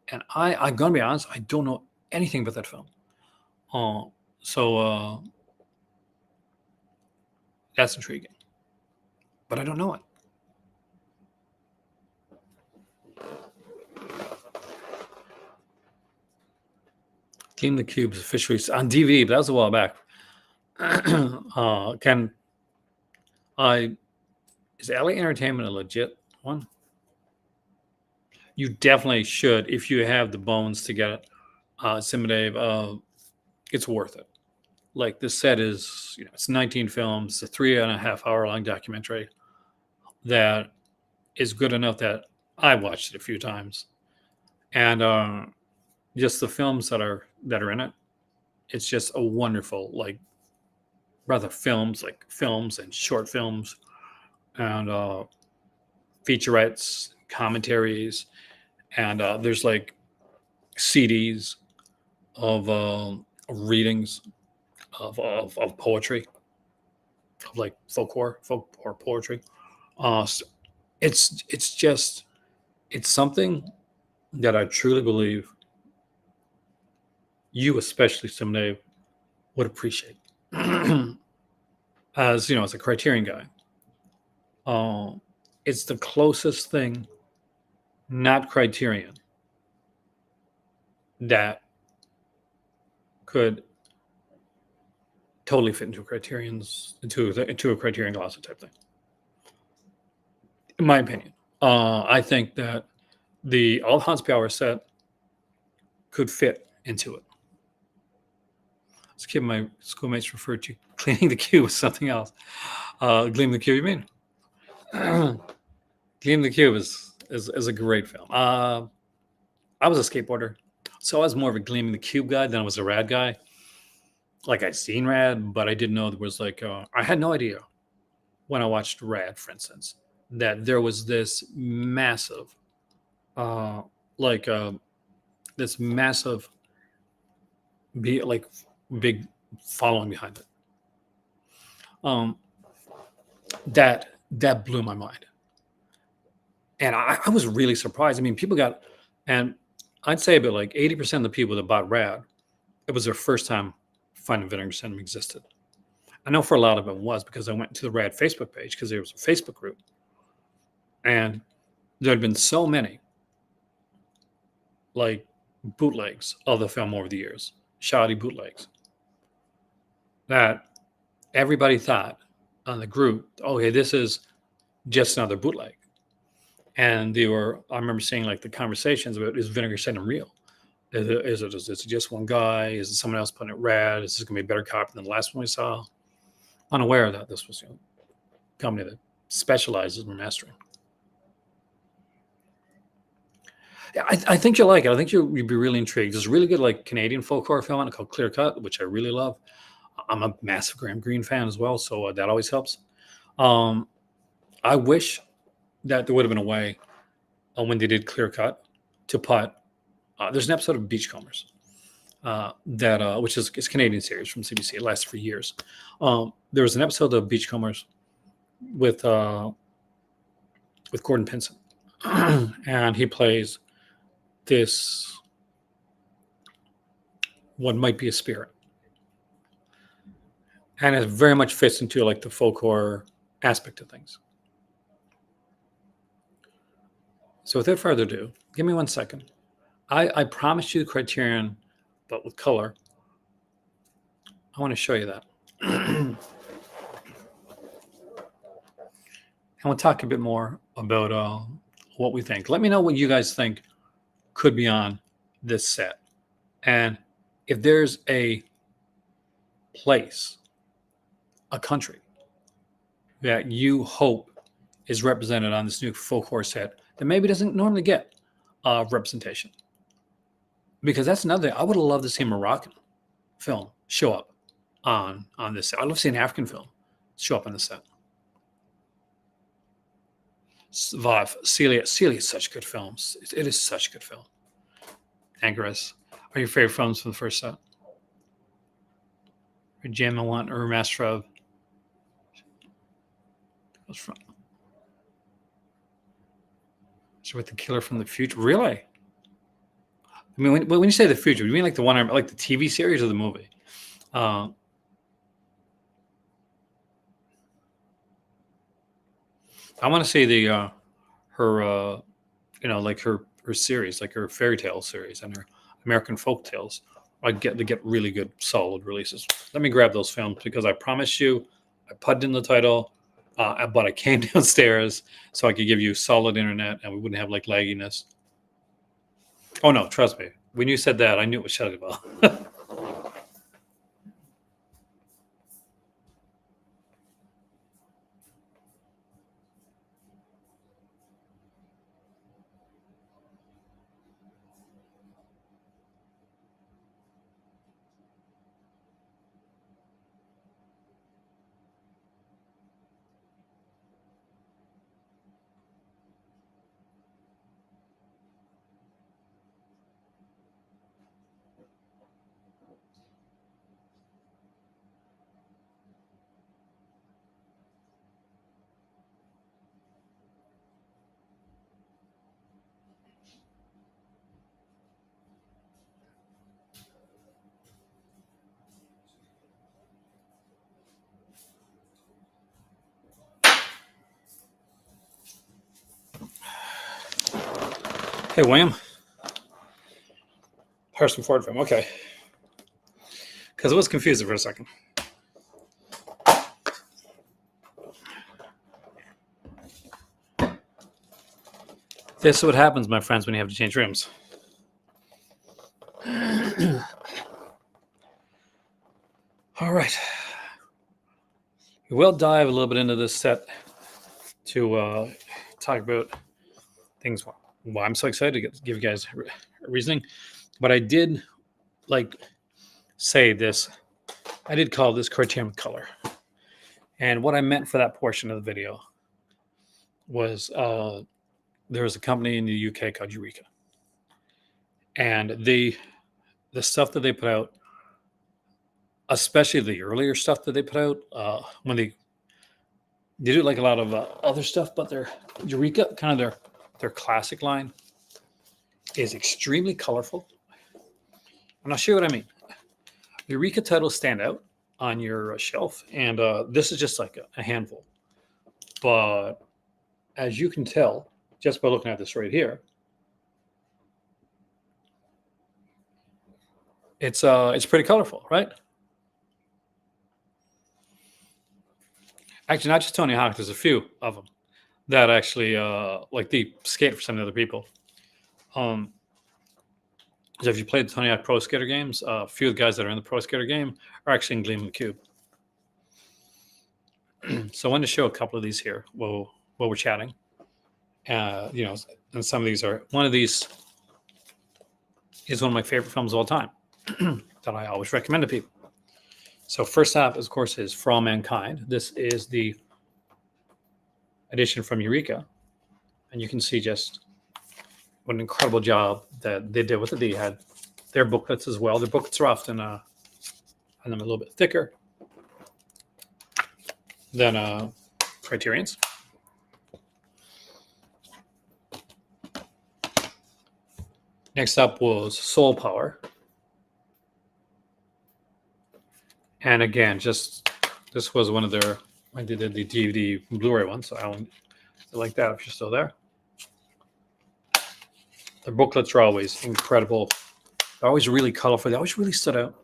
And I'm gonna be honest, I don't know anything about that film. So that's intriguing, but I don't know it. Game the Cube is officially on DVD, but that was a while back. Is LA Entertainment a legit one? You definitely should, if you have the bones to get it. Dave, it's worth it. Like, this set is, it's 19 films, it's a 3.5 hour long documentary that is good enough that I watched it a few times, and just the films that are in it, it's just a wonderful, like, rather films and short films and featurettes, commentaries, and there's like CDs of readings of poetry, of like folk horror poetry. It's something that I truly believe you, especially someday, would appreciate. As as a Criterion guy, it's the closest thing, not Criterion, that could totally fit into a Criterion closet type thing. In my opinion, I think that the All Hans Power set could fit into it. This kid my schoolmates referred to cleaning the cube as something else. Gleam the Cube, you mean? Gleam the Cube is a great film. I was a skateboarder, so I was more of a Gleaming the Cube guy than I was a Rad guy. Like, I'd seen Rad, but I didn't know there was like I had no idea when I watched Rad, for instance, that there was this massive, this massive, big following behind it. That blew my mind, and I was really surprised. I mean, people got, and I'd say about like 80% of the people that bought Rad, it was their first time finding Vinegar Syndrome existed. I know for a lot of them was because I went to the Rad Facebook page, because there was a Facebook group, and there had been so many like bootlegs of the film over the years, shoddy bootlegs, that everybody thought on the group, oh, hey, this is just another bootleg. And I remember seeing like the conversations about, is Vinegar Syndrome real? Is it just one guy? Is it someone else putting it Rad? Is this going to be a better copy than the last one we saw? Unaware that this was a company that specializes in mastering. I think you'll like it. I think you'd be really intrigued. There's a really good like Canadian folk horror film on it called Clear Cut, which I really love. I'm a massive Graham Greene fan as well, so that always helps. I wish that there would have been a way when they did Clear Cut to put. There's an episode of Beachcombers which is a Canadian series from CBC. It lasts for years. There was an episode of Beachcombers with with Gordon Pinson. And he plays this, what might be a spirit. And it very much fits into like the folk horror aspect of things. So without further ado, give me 1 second. I promised you the Criterion, but with color. I want to show you that. And we'll talk a bit more about what we think. Let me know what you guys think could be on this set. And if there's a place, a country that you hope is represented on this new folk horror set that maybe doesn't normally get representation. Because that's another thing. I would have loved to see a Moroccan film show up on this set. I'd love to see an African film show up on the set. Vive, Celia is such good films. It is such a good film. Anchoress, are your favorite films from the first set? Or Jam I Want or Master of? So with the killer from the future, really? I mean, when you say the future, do you mean like the one, like the TV series or the movie? I want to see the her like her series, like her fairy tale series and her American folk tales. I get really good solid releases. Let me grab those films because I promise you, I put in the title, but I came downstairs so I could give you solid internet and we wouldn't have like lagginess. Oh no, trust me. When you said that, I knew it was Shelley Bell. Hey, William. Harrison Ford film. Okay. Because I was confused for a second. This is what happens, my friends, when you have to change rooms. All right. We will dive a little bit into this set to talk about things. Well, I'm so excited to give you guys a reasoning. But I did say this. I did call this Criterion color. And what I meant for that portion of the video was there was a company in the UK called Eureka. And the stuff that they put out, especially the earlier stuff that they put out, when they do like a lot of other stuff, but their Eureka, kind of their classic line, is extremely colorful. I'm not sure what I mean. The Eureka titles stand out on your shelf, and this is just like a handful. But as you can tell, just by looking at this right here, it's pretty colorful, right? Actually, not just Tony Hawk. There's a few of them that actually like they skate for some of the other people. So if you played the Tony Hawk Pro Skater games, a few of the guys that are in the Pro Skater game are actually in Gleam and Cube. So I wanted to show a couple of these here while we're chatting. And some of these are, one of these is one of my favorite films of all time that I always recommend to people. So first up, of course, is For All Mankind. This is the edition from Eureka. And you can see just what an incredible job that they did with it. They had their booklets as well. Their booklets are often a little bit thicker than Criterion's. Next up was Soul Power. And again, this was one of their, I did the DVD Blu-ray one, so I don't like that if you're still there. The booklets are always incredible. They're always really colorful. They always really stood out.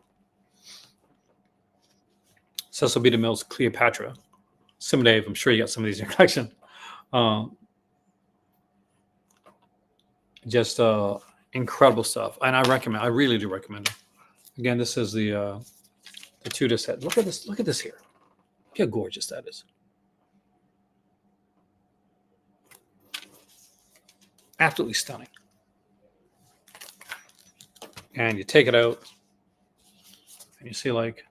Cecil B. DeMille's Cleopatra. Someday, I'm sure you got some of these in your collection. Just incredible stuff, and I really do recommend it. Again, this is the two-disc set. Look at this. Look at this here. Look how gorgeous that is. Absolutely stunning. And you take it out, and you see like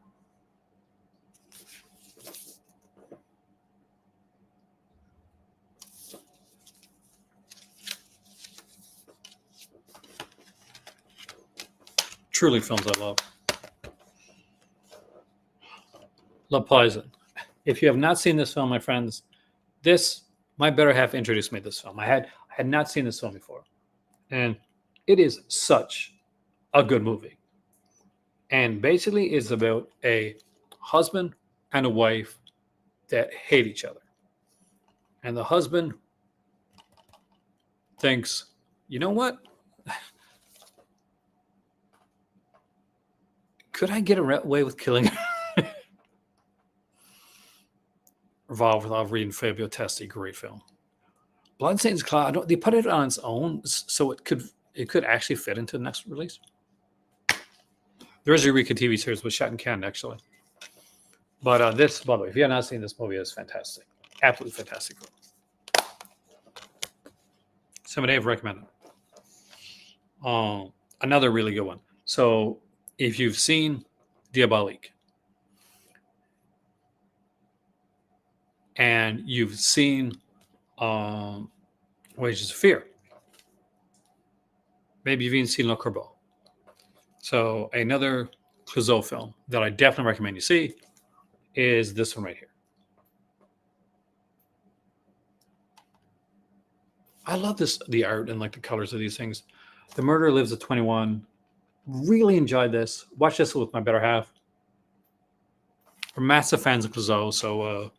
truly films I love. Love Poison. If you have not seen this film, my friends, my better half introduced me to this film. I had not seen this film before, and it is such a good movie. And basically, it's about a husband and a wife that hate each other, and the husband thinks, you know what? Could I get away with killing her? Revolve without reading Fabio Testi, great film. Blood Satan's Cloud. They put it on its own, so it could actually fit into the next release. There is a Eureka TV series was shot in Canada, actually. But this, by the way, if you have not seen this movie, it's fantastic. Absolutely fantastic film. Somebody I've recommended. Another really good one. So if you've seen Diabolique, and you've seen Wages of Fear, maybe you've even seen Le Corbeau. So another Clouseau film that I definitely recommend you see is this one right here. I love the art and like the colors of these things. The Murderer Lives at 21. Really enjoyed this. Watch this with my better half. We're massive fans of Clouseau, so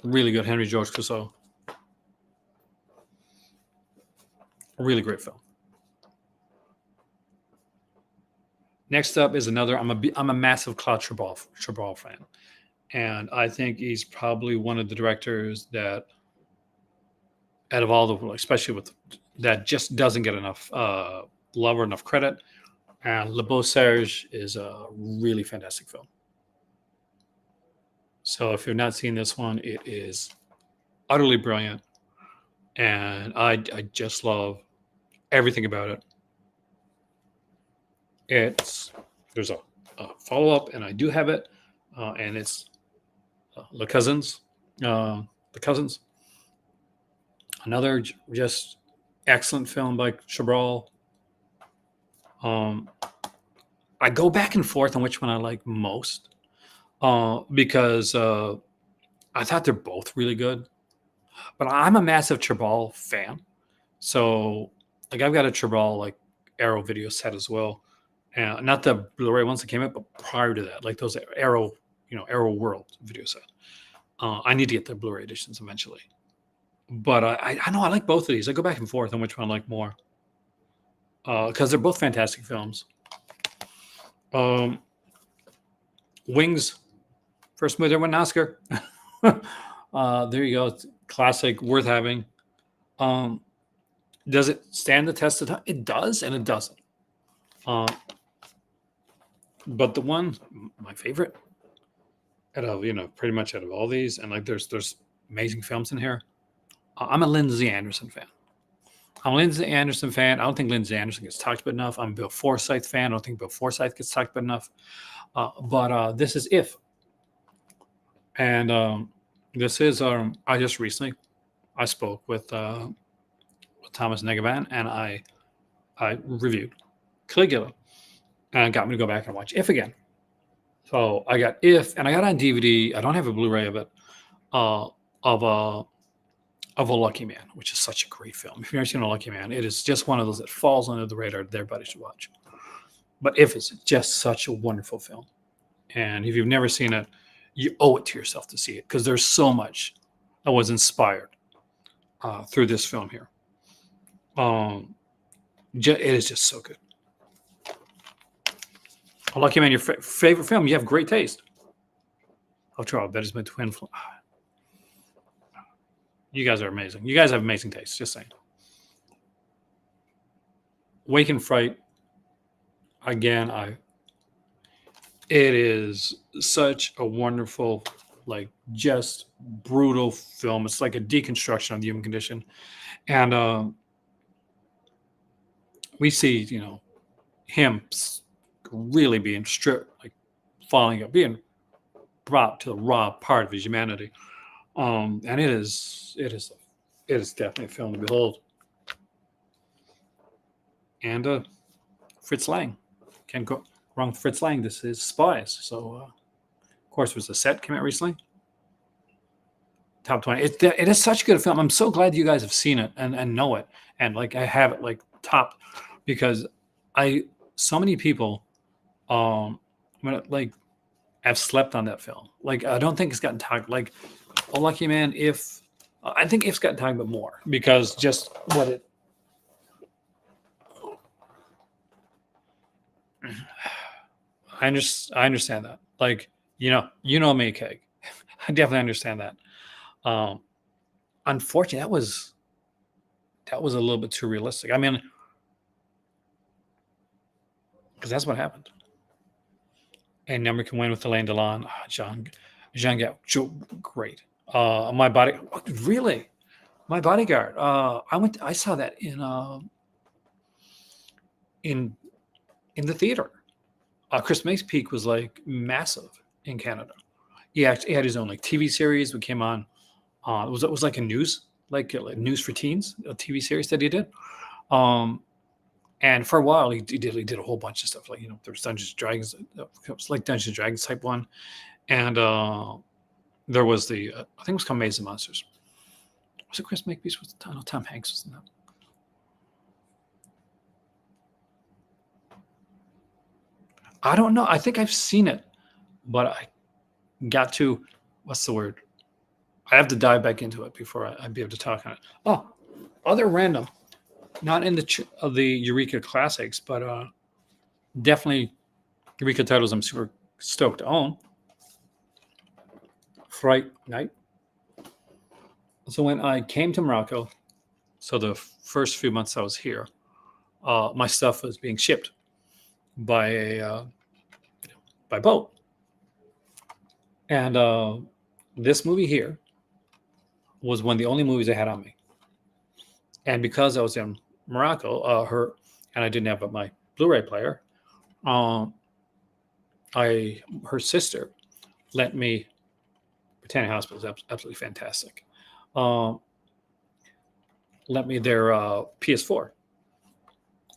really good. Henry George Clouseau. A really great film. Next up is another. I'm a massive Claude Chabrol fan, and I think he's probably one of the directors that, out of all the, especially with that, just doesn't get enough love or enough credit. And Le Beau Serge is a really fantastic film. So if you've not seen this one, it is utterly brilliant, and I just love everything about it. There's a follow-up, and I do have it, and it's The Cousins. The Cousins. Another just excellent film by Chabrol. I go back and forth on which one I like most, because I thought they're both really good. But I'm a massive Chabrol fan, so like I've got a Chabrol like Arrow video set as well. Not the Blu-ray ones that came out, but prior to that, like those Arrow, Arrow World video set. I need to get the Blu-ray editions eventually. But I know I like both of these. I go back and forth on which one I like more, because they're both fantastic films. Wings, first movie that won an Oscar. There you go. Classic, worth having. Does it stand the test of time? It does, and it doesn't. But the one, my favorite, out of pretty much out of all these, and like there's amazing films in here. I'm a Lindsay Anderson fan. I don't think Lindsay Anderson gets talked about enough. I'm a Bill Forsyth fan. I don't think Bill Forsyth gets talked about enough. But this is If. And this is, I just recently, I spoke with Thomas Negavan, and I reviewed Caligula, and it got me to go back and watch If again. So I got If, and I got it on DVD. I don't have a Blu-ray of it, of of A Lucky Man, which is such a great film. If you've never seen A Lucky Man, it is just one of those that falls under the radar that everybody should watch. But if it's just such a wonderful film, and if you've never seen it, you owe it to yourself to see it because there's so much that was inspired through this film here. It is just so good. A Lucky Man, your favorite film. You have great taste. After all, that is my twin. You guys are amazing. You guys have amazing taste. Just saying. Wake and Fright. Again, it is such a wonderful, like, just brutal film. It's like a deconstruction of the human condition, and we see, him really being stripped, like falling up, being brought to the raw part of his humanity. And it is definitely a film to behold. And Fritz Lang, can't go wrong with Fritz Lang. This is Spies. So, of course, there's a set came out recently. Top 20. It is such a good film. I'm so glad you guys have seen it and know it, and like I have it like top, because so many people like have slept on that film. Like, I don't think it's gotten talked. Like, A Lucky Man, I think it's gotten talked about more because just what it. I understand that. Like, you know me, Keg. I definitely understand that. Unfortunately, that was a little bit too realistic. I mean, because that's what happened. And Number Can Win with Elaine Delon. Jean great. My body, really, My Bodyguard. I saw that in the theater. Chris Peak was like massive in Canada. He actually had his own like TV series that came on. It was like a news, like news for teens, a TV series that he did. And for a while he did a whole bunch of stuff, like, there was Dungeons and Dragons. It was like Dungeons and Dragons type one, and there was I think it was called Maze of Monsters. Was it Chris Makepeace? No, Tom Hanks was in that. I don't know. I think I've seen it, but I got to, what's the word? I have to dive back into it before I'd be able to talk on it. Oh, other random, not in the Eureka Classics, but definitely Eureka titles I'm super stoked to own. Fright Night. So when I came to Morocco, so the first few months I was here, my stuff was being shipped by boat, and this movie here was one of the only movies I had on me. And because I was in Morocco, and I didn't have my Blu-ray player, her sister lent me. Britannia Hospital is absolutely fantastic. Lent me their PS4,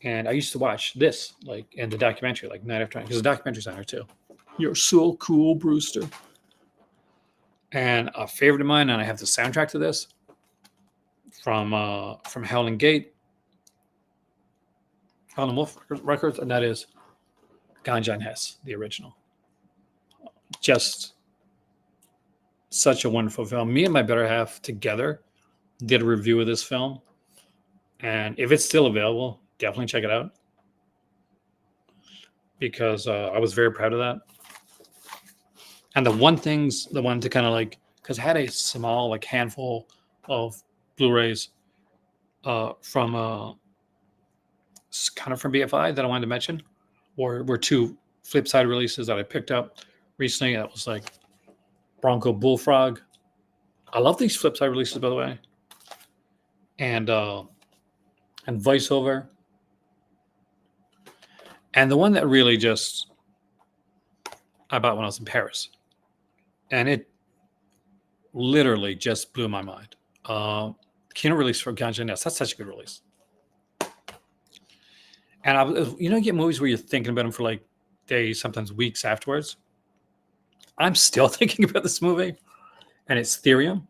and I used to watch this, like, and the documentary, like, night after night, because the documentary's on there too. You're so cool, Brewster. And a favorite of mine, and I have the soundtrack to this from Howlin' Wolf Records, and that is Ganja and Hess, the original. Just such a wonderful film. Me and my better half together did a review of this film, and if it's still available, definitely check it out, because I was very proud of that. And the one to kind of like, because I had a small, like, handful of Blu-rays from kind of from BFI that I wanted to mention, were two flip side releases that I picked up recently. That was like Bronco Bullfrog. I love these flip side releases, by the way. And Voiceover. And the one that really just I bought when I was in Paris, and it literally just blew my mind. Kino release for Ganja and Hess. That's such a good release. And you get movies where you're thinking about them for like days, sometimes weeks afterwards. I'm still thinking about this movie, and it's Criterion.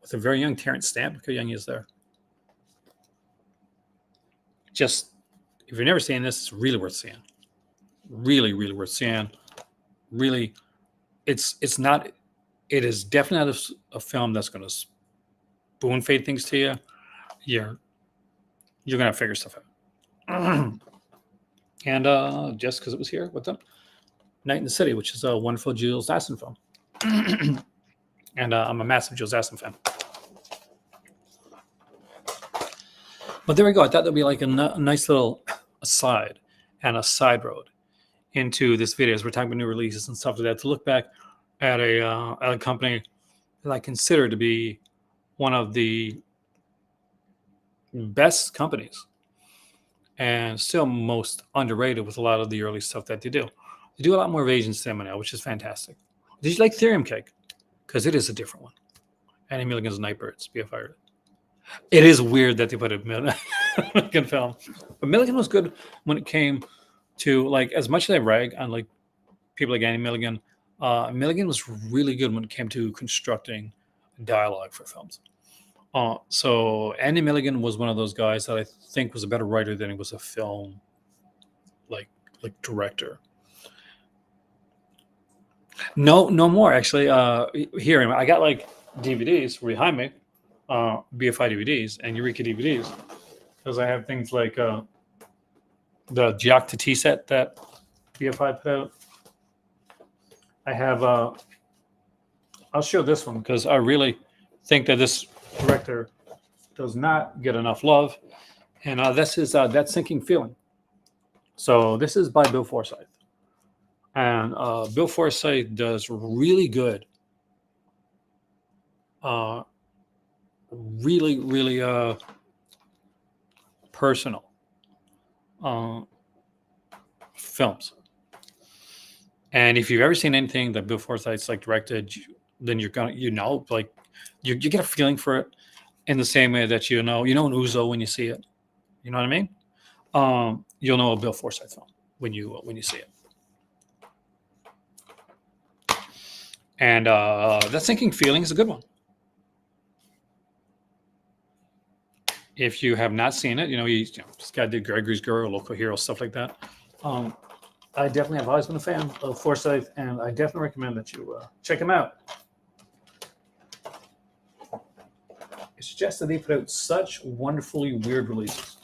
with a very young Terrence Stamp. Look how young he is there. Just, if you've never seen this, it's really worth seeing. Really, really worth seeing. Really, it's not. It is definitely not a film that's going to spoon feed things to you. You're gonna figure stuff out. And just because it was here with them, Night in the City, which is a wonderful Jules Astin film. And I'm a massive Jules Astin fan. But there we go. I thought that'd be like a nice little aside and a side road into this video as we're talking about new releases and stuff like that, to look back at a company that I consider to be one of the best companies and still most underrated with a lot of the early stuff that they do. They do a lot more of Asian cinema now, which is fantastic. Did you like Therium Cake? Because it is a different one. Annie Milligan's Nightbirds, BFI. It is weird that they put a Milligan film. But Milligan was good when it came to, like, as much as I rag on like people like Annie Milligan, Milligan was really good when it came to constructing dialogue for films. So Andy Milligan was one of those guys that I think was a better writer than he was a film like director. No more actually. Here I got like DVDs behind me, BFI DVDs and Eureka DVDs, because I have things like the Jacques Tati set that BFI put out. I have. I'll show this one because I really think that this director does not get enough love, and this is That Sinking Feeling. So this is by Bill Forsyth, and Bill Forsyth does really good, really personal films. And if you've ever seen anything that Bill Forsyth's like directed, then you're gonna like you get a feeling for it in the same way that you know an Uzo when you see it. You know what I mean? You'll know a Bill Forsyth film when you see it. And That Sinking Feeling is a good one. If you have not seen it, this guy did Gregory's Girl, Local Hero, stuff like that. I definitely have always been a fan of Forsyth, and I definitely recommend that you check him out. It's just that they put out such wonderfully weird releases.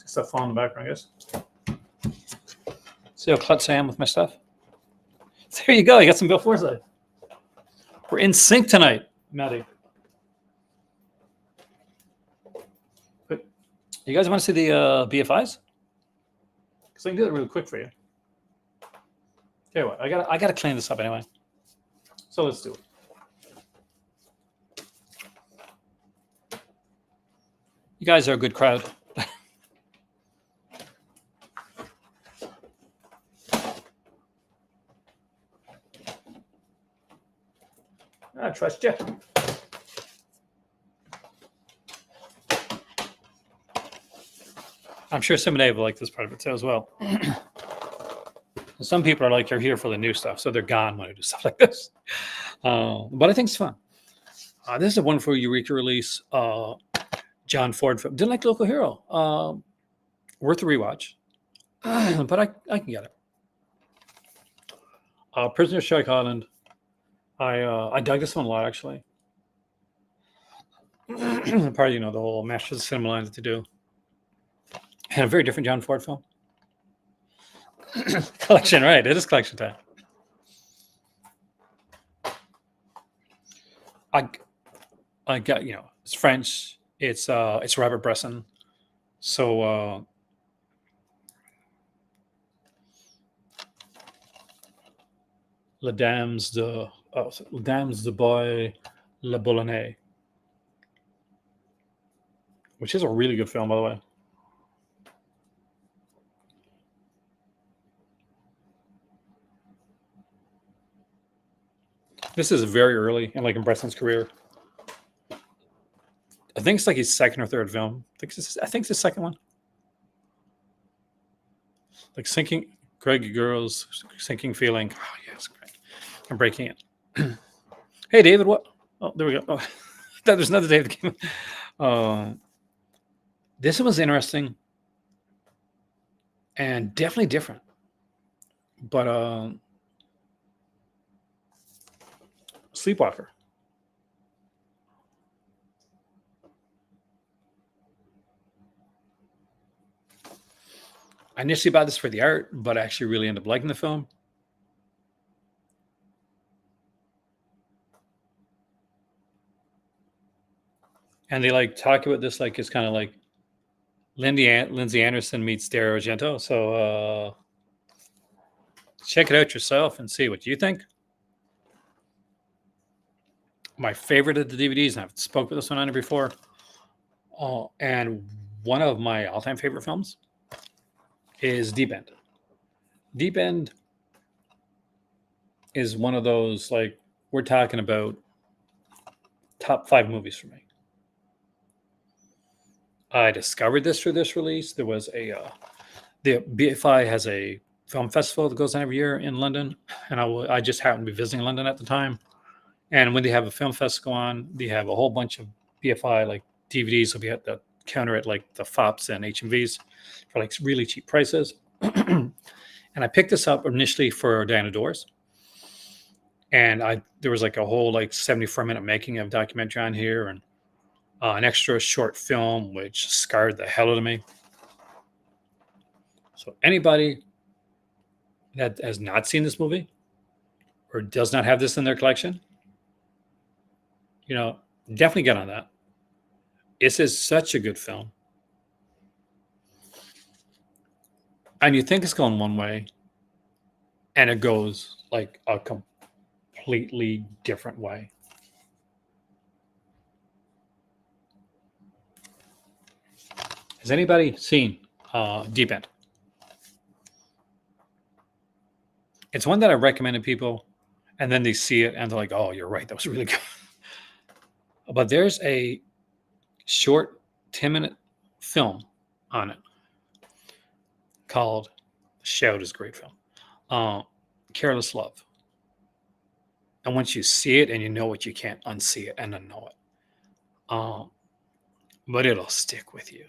Stuff falling in the background, I guess. See how klutz I am with my stuff? There you go. You got some Bill Forsyth. We're in sync tonight, Maddie. But you guys want to see the BFIs? Because I can do that really quick for you. Tell you what, I gotta clean this up anyway. So let's do it. You guys are a good crowd. I trust you. I'm sure somebody will like this part of it too as well. Some people are like, you're here for the new stuff, so they're gone when I do stuff like this. But I think it's fun. This is a wonderful Eureka release. John Ford film. Didn't like Local Hero. Worth a rewatch. But I can get it. Prisoner of Shark Island. I dug this one a lot, actually. Part of, the whole Masters of Cinema line that they do. And a very different John Ford film. Collection, right? It is collection time. I got, it's French. It's Robert Bresson. So Les Dames de Bois Le Boulonnais, which is a really good film, by the way. This is very early in Bresson's career. I think it's like his second or third film. I think it's the second one. Like Greg Girls, Sinking Feeling. Oh yes, Greg. I'm breaking it. Hey David, what? Oh, there we go. Oh, There's another David Kim. This one was interesting and definitely different. But Sleepwalker. I initially bought this for the art, but I actually really ended up liking the film. And they like talk about this like it's kind of like Lindsay Anderson meets Dario Argento. So check it out yourself and see what you think. My favorite of the DVDs, and I've spoke with this one on it before, and one of my all-time favorite films is Deep End. Deep End is one of those, like, we're talking about top 5 movies for me. I discovered this through this release. There was the BFI has a film festival that goes on every year in London, and I just happened to be visiting London at the time. And when they have a film festival on, they have a whole bunch of BFI like DVDs will be at the counter at like the FOPs and HMVs for like really cheap prices. And I picked this up initially for Diana Doors. And there was like a whole like 74-minute making of documentary on here, and an extra short film which scarred the hell out of me. So anybody that has not seen this movie or does not have this in their collection, definitely get on that. This is such a good film. And you think it's going one way, and it goes like a completely different way. Has anybody seen Deep End? It's one that I recommended people, and then they see it and they're like, "Oh, you're right. That was really good." But there's a short 10-minute film on it called Shout. Is a great film. Careless Love. And once you see it and you know it, you can't unsee it and unknow it. But it'll stick with you.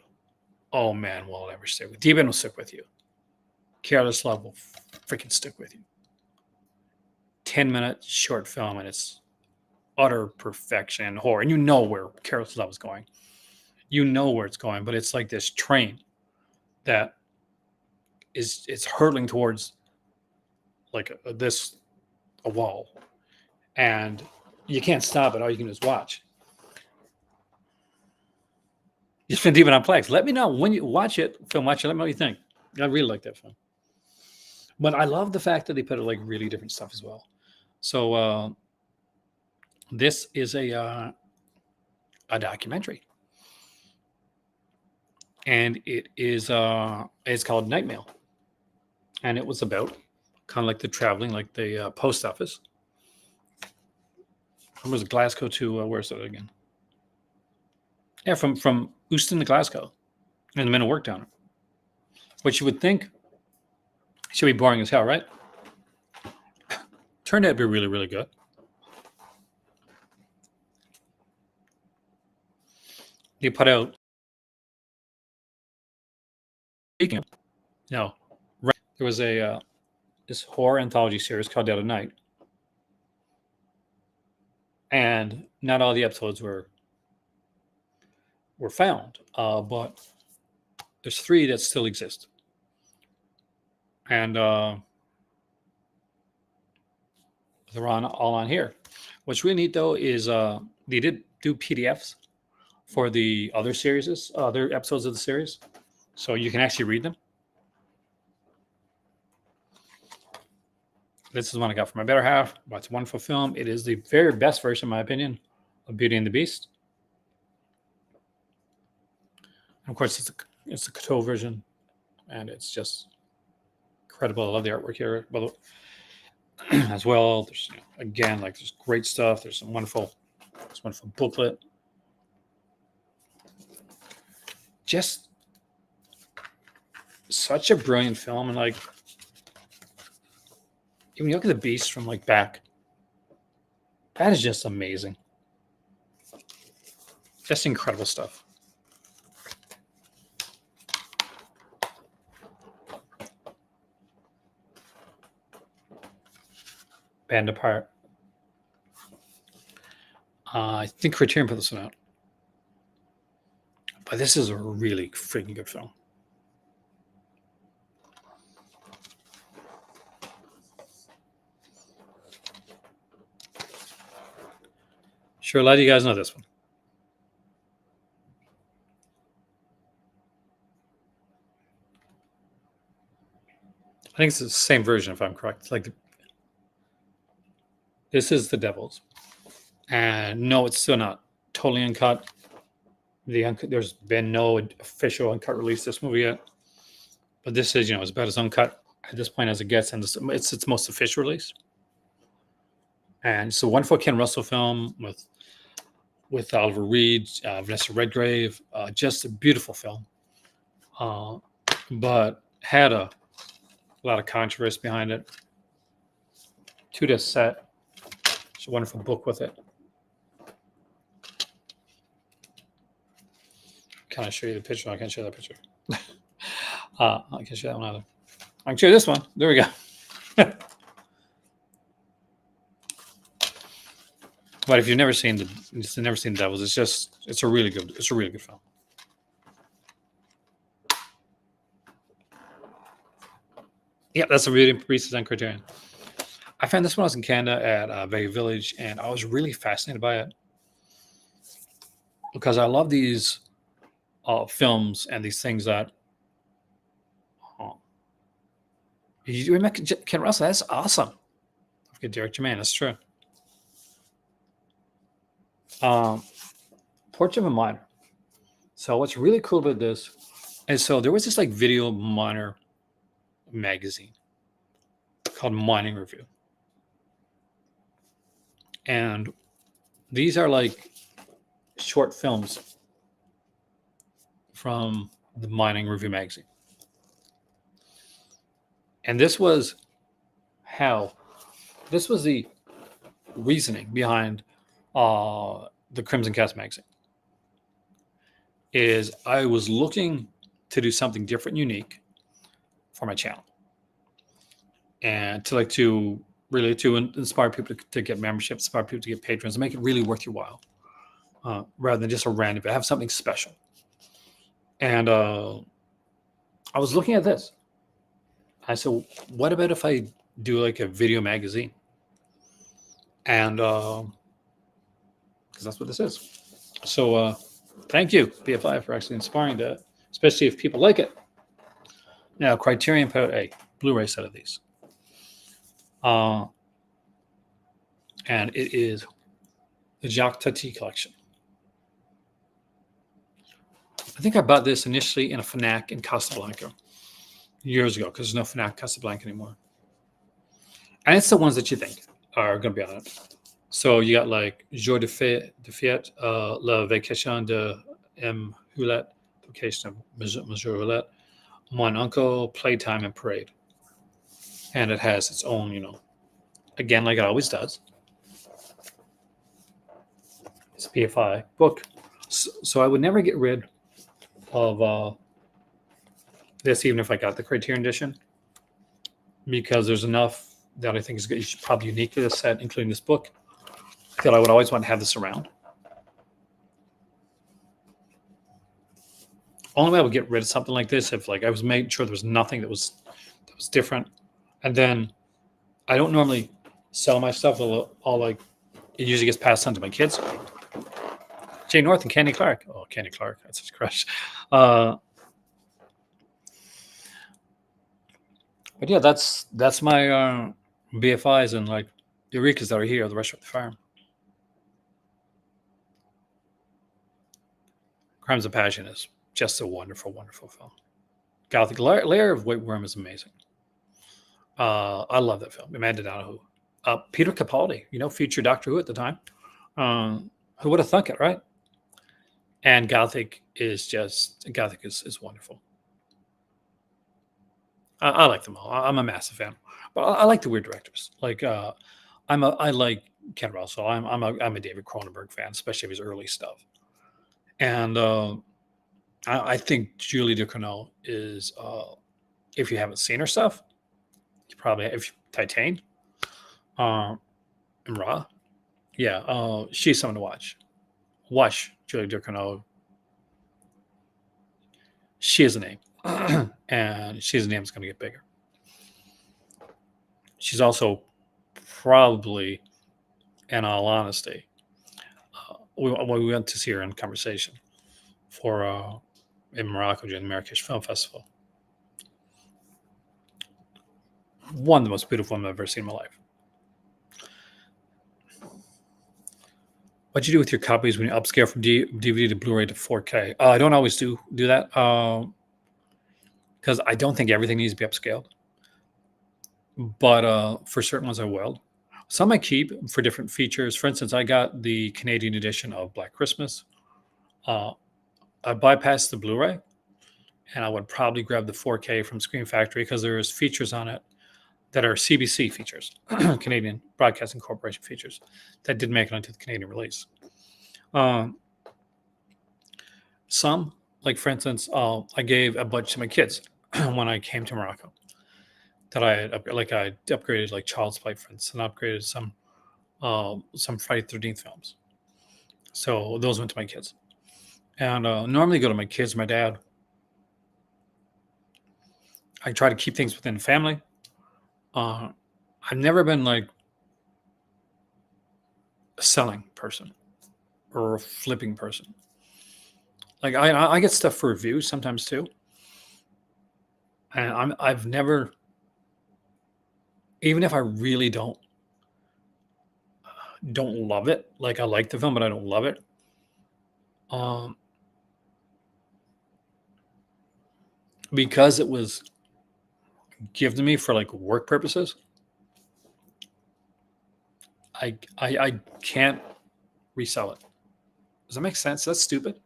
Oh man, will it ever stick with you? Deep End will stick with you. Careless Love will freaking stick with you. 10-minute short film, and it's utter perfection and horror. And you know where Careless Love is going. You know where it's going, but it's like this train that it's hurtling towards like a wall, and you can't stop it. All you can do is watch. It's been Deep End on Plex. Let me know when you watch it. Let me know what you think. I really like that film. But I love the fact that they put like really different stuff as well. So this is a documentary, and it is it's called Night Mail, and it was about kind of like the traveling, like the post office. From was it Glasgow to where's it again? Yeah, from Euston to Glasgow, and the men who worked down it. Which you would think should be boring as hell, right? Turned out to be really, really good. They put out, speaking of, there was a this horror anthology series called Dead of Night, and not all the episodes were found, but there's 3 that still exist, and they're all on here. What's really neat though is they did do PDFs for the other series, other episodes of the series, so you can actually read them. This is one I got from my better half. It's a wonderful film. It is the very best version, in my opinion, of Beauty and the Beast. And of course, it's a Coteau version, and it's just incredible. I love the artwork here, as well. There's again, like there's great stuff. There's some wonderful booklet. Just such a brilliant film, and like when you look at the Beast from like back, that is just amazing. Just incredible stuff. Band Apart. I think Criterion put this one out. But this is a really freaking good film. Sure, a lot of you guys know this one. I think it's the same version, if I'm correct. It's like this is The Devil's, and no, it's still not totally uncut. There's been no official uncut release of this movie yet, but this is, as about as uncut at this point as it gets, and it's its most official release. And it's a wonderful Ken Russell film with Oliver Reed, Vanessa Redgrave, just a beautiful film, but had a lot of controversy behind it. 2-disc set. It's a wonderful book with it. Can I show you the picture? I can't show that picture. I can't show that one either. I can show you this one. There we go. But if you've never seen The Devils, it's a really good film. Yeah, that's a really released on Criterion. I found this when I was in Canada at Bay Village, and I was really fascinated by it because I love these films and these things that you remember Ken Russell. That's awesome. Okay, Derek Jermaine, that's true. Portrait of a Miner. So what's really cool about this is, so there was this like video miner magazine called Mining Review, and these are like short films from the Mining Review magazine. And this was the reasoning behind the Crimson Cast magazine. Is I was looking to do something different, unique for my channel, and to really inspire people to get memberships, inspire people to get patrons, and make it really worth your while, rather than just a random. But have something special. And I was looking at this. I said, "What about if I do like a video magazine?" And because that's what this is. So thank you, BFI, for actually inspiring that, especially if people like it. Now, Criterion put out a Blu-ray set of these. And it is the Jacques Tati collection. I think I bought this initially in a Fnac in Casablanca years ago, because there's no Fnac Casablanca anymore. And it's the ones that you think are going to be on it. So you got like Jour de Fête, La Vacation de M. Hulette, Vacation of Monsieur Hulette, Mon Uncle, Playtime, and Parade. And it has its own, again, like it always does. It's a PFI book. So I would never get rid of this, even if I got the Criterion edition, because there's enough that I think is good, probably unique to this set, including this book, that I would always want to have this around. Only way I would get rid of something like this if like I was made sure there was nothing that was different. And then I don't normally sell my stuff all like it usually gets passed on to my kids. Jay North and Candy Clark. Oh, Candy Clark, that's his crush. But yeah, that's my BFIs and like Eurekas that are here, the Restaurant at the Farm. Crimes of Passion is just a wonderful, wonderful film. Gothic Lair of White Worm is amazing. I love that film. Amanda Donoghue. Peter Capaldi, future Doctor Who at the time. Who would have thunk it, right? And Gothic is wonderful. I like them all. I'm a massive fan, but I like the weird directors. Like I like Ken Russell. I'm a David Cronenberg fan, especially of his early stuff. And I think Julie Ducournau is, if you haven't seen her stuff, you probably, if Titan, uh, and Raw, yeah, she's someone to watch. Watch Julie Ducournau. She has a name, and she's name is going to get bigger. She's also probably, in all honesty, we went to see her in conversation for in Morocco during the Marrakesh Film Festival. One of the most beautiful women I've ever seen in my life. What you do with your copies when you upscale from DVD to Blu-ray to 4K? I don't always do that because I don't think everything needs to be upscaled. But for certain ones, I will. Some I keep for different features. For instance, I got the Canadian edition of Black Christmas. I bypassed the Blu-ray, and I would probably grab the 4K from Screen Factory because there's features on it that are CBC features, Canadian Broadcasting Corporation features, that didn't make it onto the Canadian release. Some, like for instance, I gave a bunch to my kids when I came to Morocco. That I had I upgraded like Child's Play, for instance, and upgraded some Friday 13th films. So those went to my kids. And normally go to my kids, my dad. I try to keep things within the family. I've never been like a selling person or a flipping person. Like I get stuff for reviews sometimes too, and I've never, even if I really don't love it, like I like the film but I don't love it. Because it was given to me for like work purposes, I can't resell it. Does that make sense? That's stupid.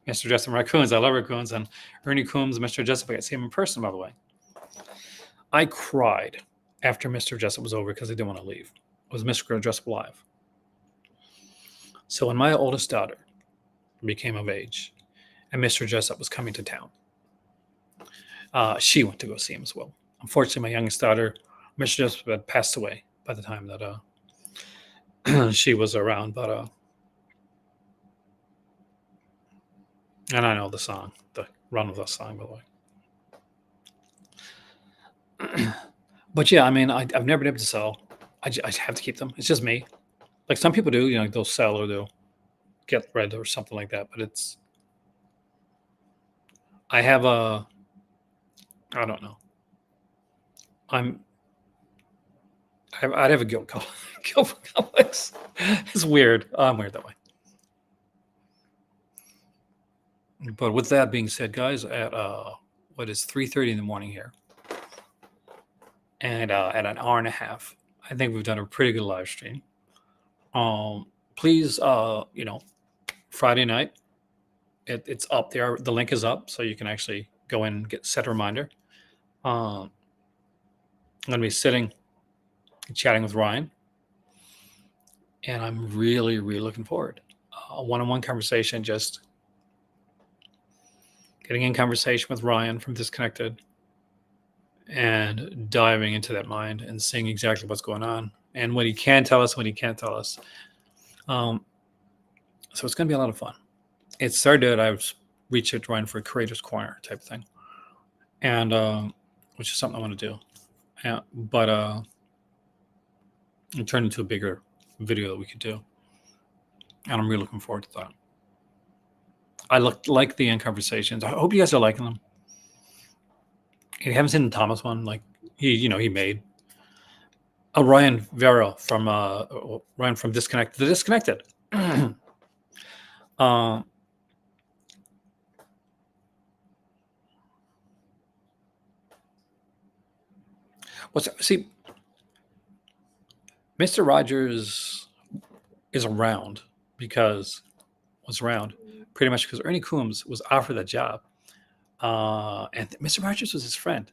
Mr. Jessup Raccoons, I love raccoons, and Ernie Coombs, Mr. Jessup, I got to see him in person, by the way. I cried after Mr. Jessup was over because I didn't want to leave. It was Mr. Jessup Live. So when my oldest daughter became of age and Mr. Jessup was coming to town, she went to go see him as well. Unfortunately, my youngest daughter, Mr. Jessup, had passed away by the time that she was around. But and I know the song, the Run With Us song, by the way. But yeah, I mean, I've never been able to sell. I have to keep them. It's just me. Like some people do, you know, they'll sell or they'll get rid or something like that. But I have I don't know. I'd have a guilt complex. It's weird. I'm weird that way. But with that being said, guys, at what is 3:30 in the morning here, and at an hour and a half, I think we've done a pretty good live stream. Please, you know, Friday night, it's up there. The link is up, so you can actually go in and set a reminder. I'm going to be sitting, chatting with Ryan, and I'm really, really looking forward. A one-on-one conversation, just getting in conversation with Ryan from Disconnected and diving into that mind and seeing exactly what's going on and what he can tell us, what he can't tell us. So it's going to be a lot of fun. It started, I was reached out to Ryan for a Creator's Corner type thing, and which is something I want to do. But it turned into a bigger video that we could do, and I'm really looking forward to that. I like the end conversations. I hope you guys are liking them. If you haven't seen the Thomas one, like he made Ryan Vero from Ryan from Disconnected. The Disconnected. See, Mr. Rogers is around because pretty much because Ernie Coombs was offered that job. And Mr. Rogers was his friend.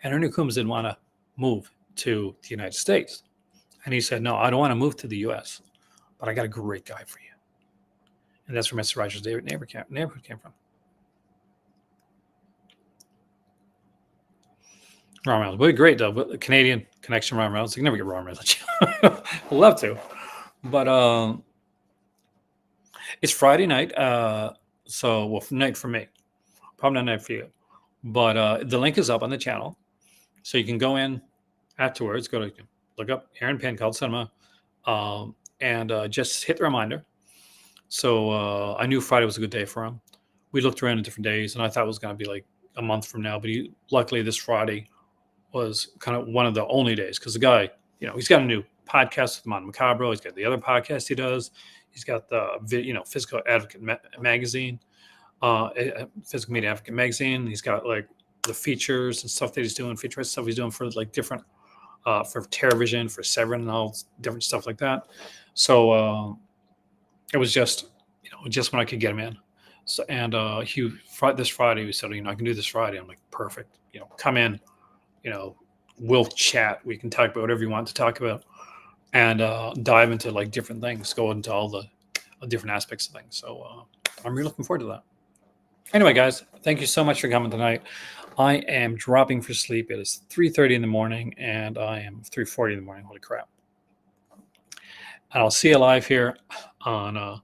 And Ernie Coombs didn't want to move to the United States. And he said, no, I don't want to move to the U.S., but I got a great guy for you. And that's where Mr. Rogers' neighborhood came from. Ron Reynolds would be great though. But the Canadian connection, Ron Reynolds. You can never get Ron Reynolds. I'd love to, but it's Friday night. So night for me, probably not night for you. But the link is up on the channel, so you can go in afterwards. Go to look up Aaron Penn called Cinema, and just hit the reminder. So I knew Friday was a good day for him. We looked around at different days, and I thought it was going to be like a month from now. But luckily, this Friday was kind of one of the only days because the guy, he's got a new podcast with Mon Macabro. He's got the other podcast he does. He's got the Physical Advocate magazine, Physical Media Advocate magazine. He's got like the features and stuff that he's doing, feature stuff he's doing for like different, for Television, for Severin, and all different stuff like that. So it was just when I could get him in. So and this Friday we said, I can do this Friday. I'm like, perfect. Come in. We'll chat. We can talk about whatever you want to talk about, and dive into like different things, go into all the different aspects of things. So I'm really looking forward to that. Anyway, guys, thank you so much for coming tonight. I am dropping for sleep. It is 3:30 in the morning, and I am 3:40 in the morning. Holy crap! And I'll see you live here on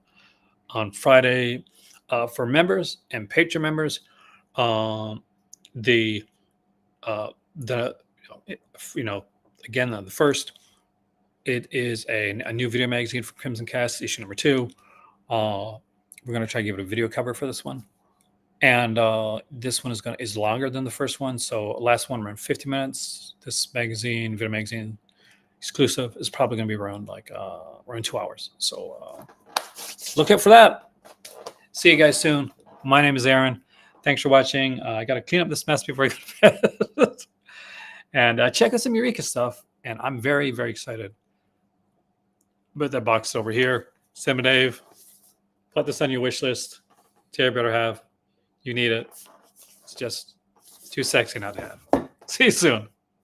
Friday for members and Patreon members. Again, the first, it is a new video magazine for Crimson Cast, issue number 2. We're going to try to give it a video cover for this one, and this one is longer than the first one. So last one around 50 minutes. This video magazine exclusive, is probably going to be around around 2 hours. So look out for that. See you guys soon. My name is Aaron. Thanks for watching. I got to clean up this mess before I go to bed. And check out some Eureka stuff. And I'm very, very excited. Put that box over here. Sim Dave. Put this on your wish list. Terry better have. You need it. It's just too sexy not to have. See you soon.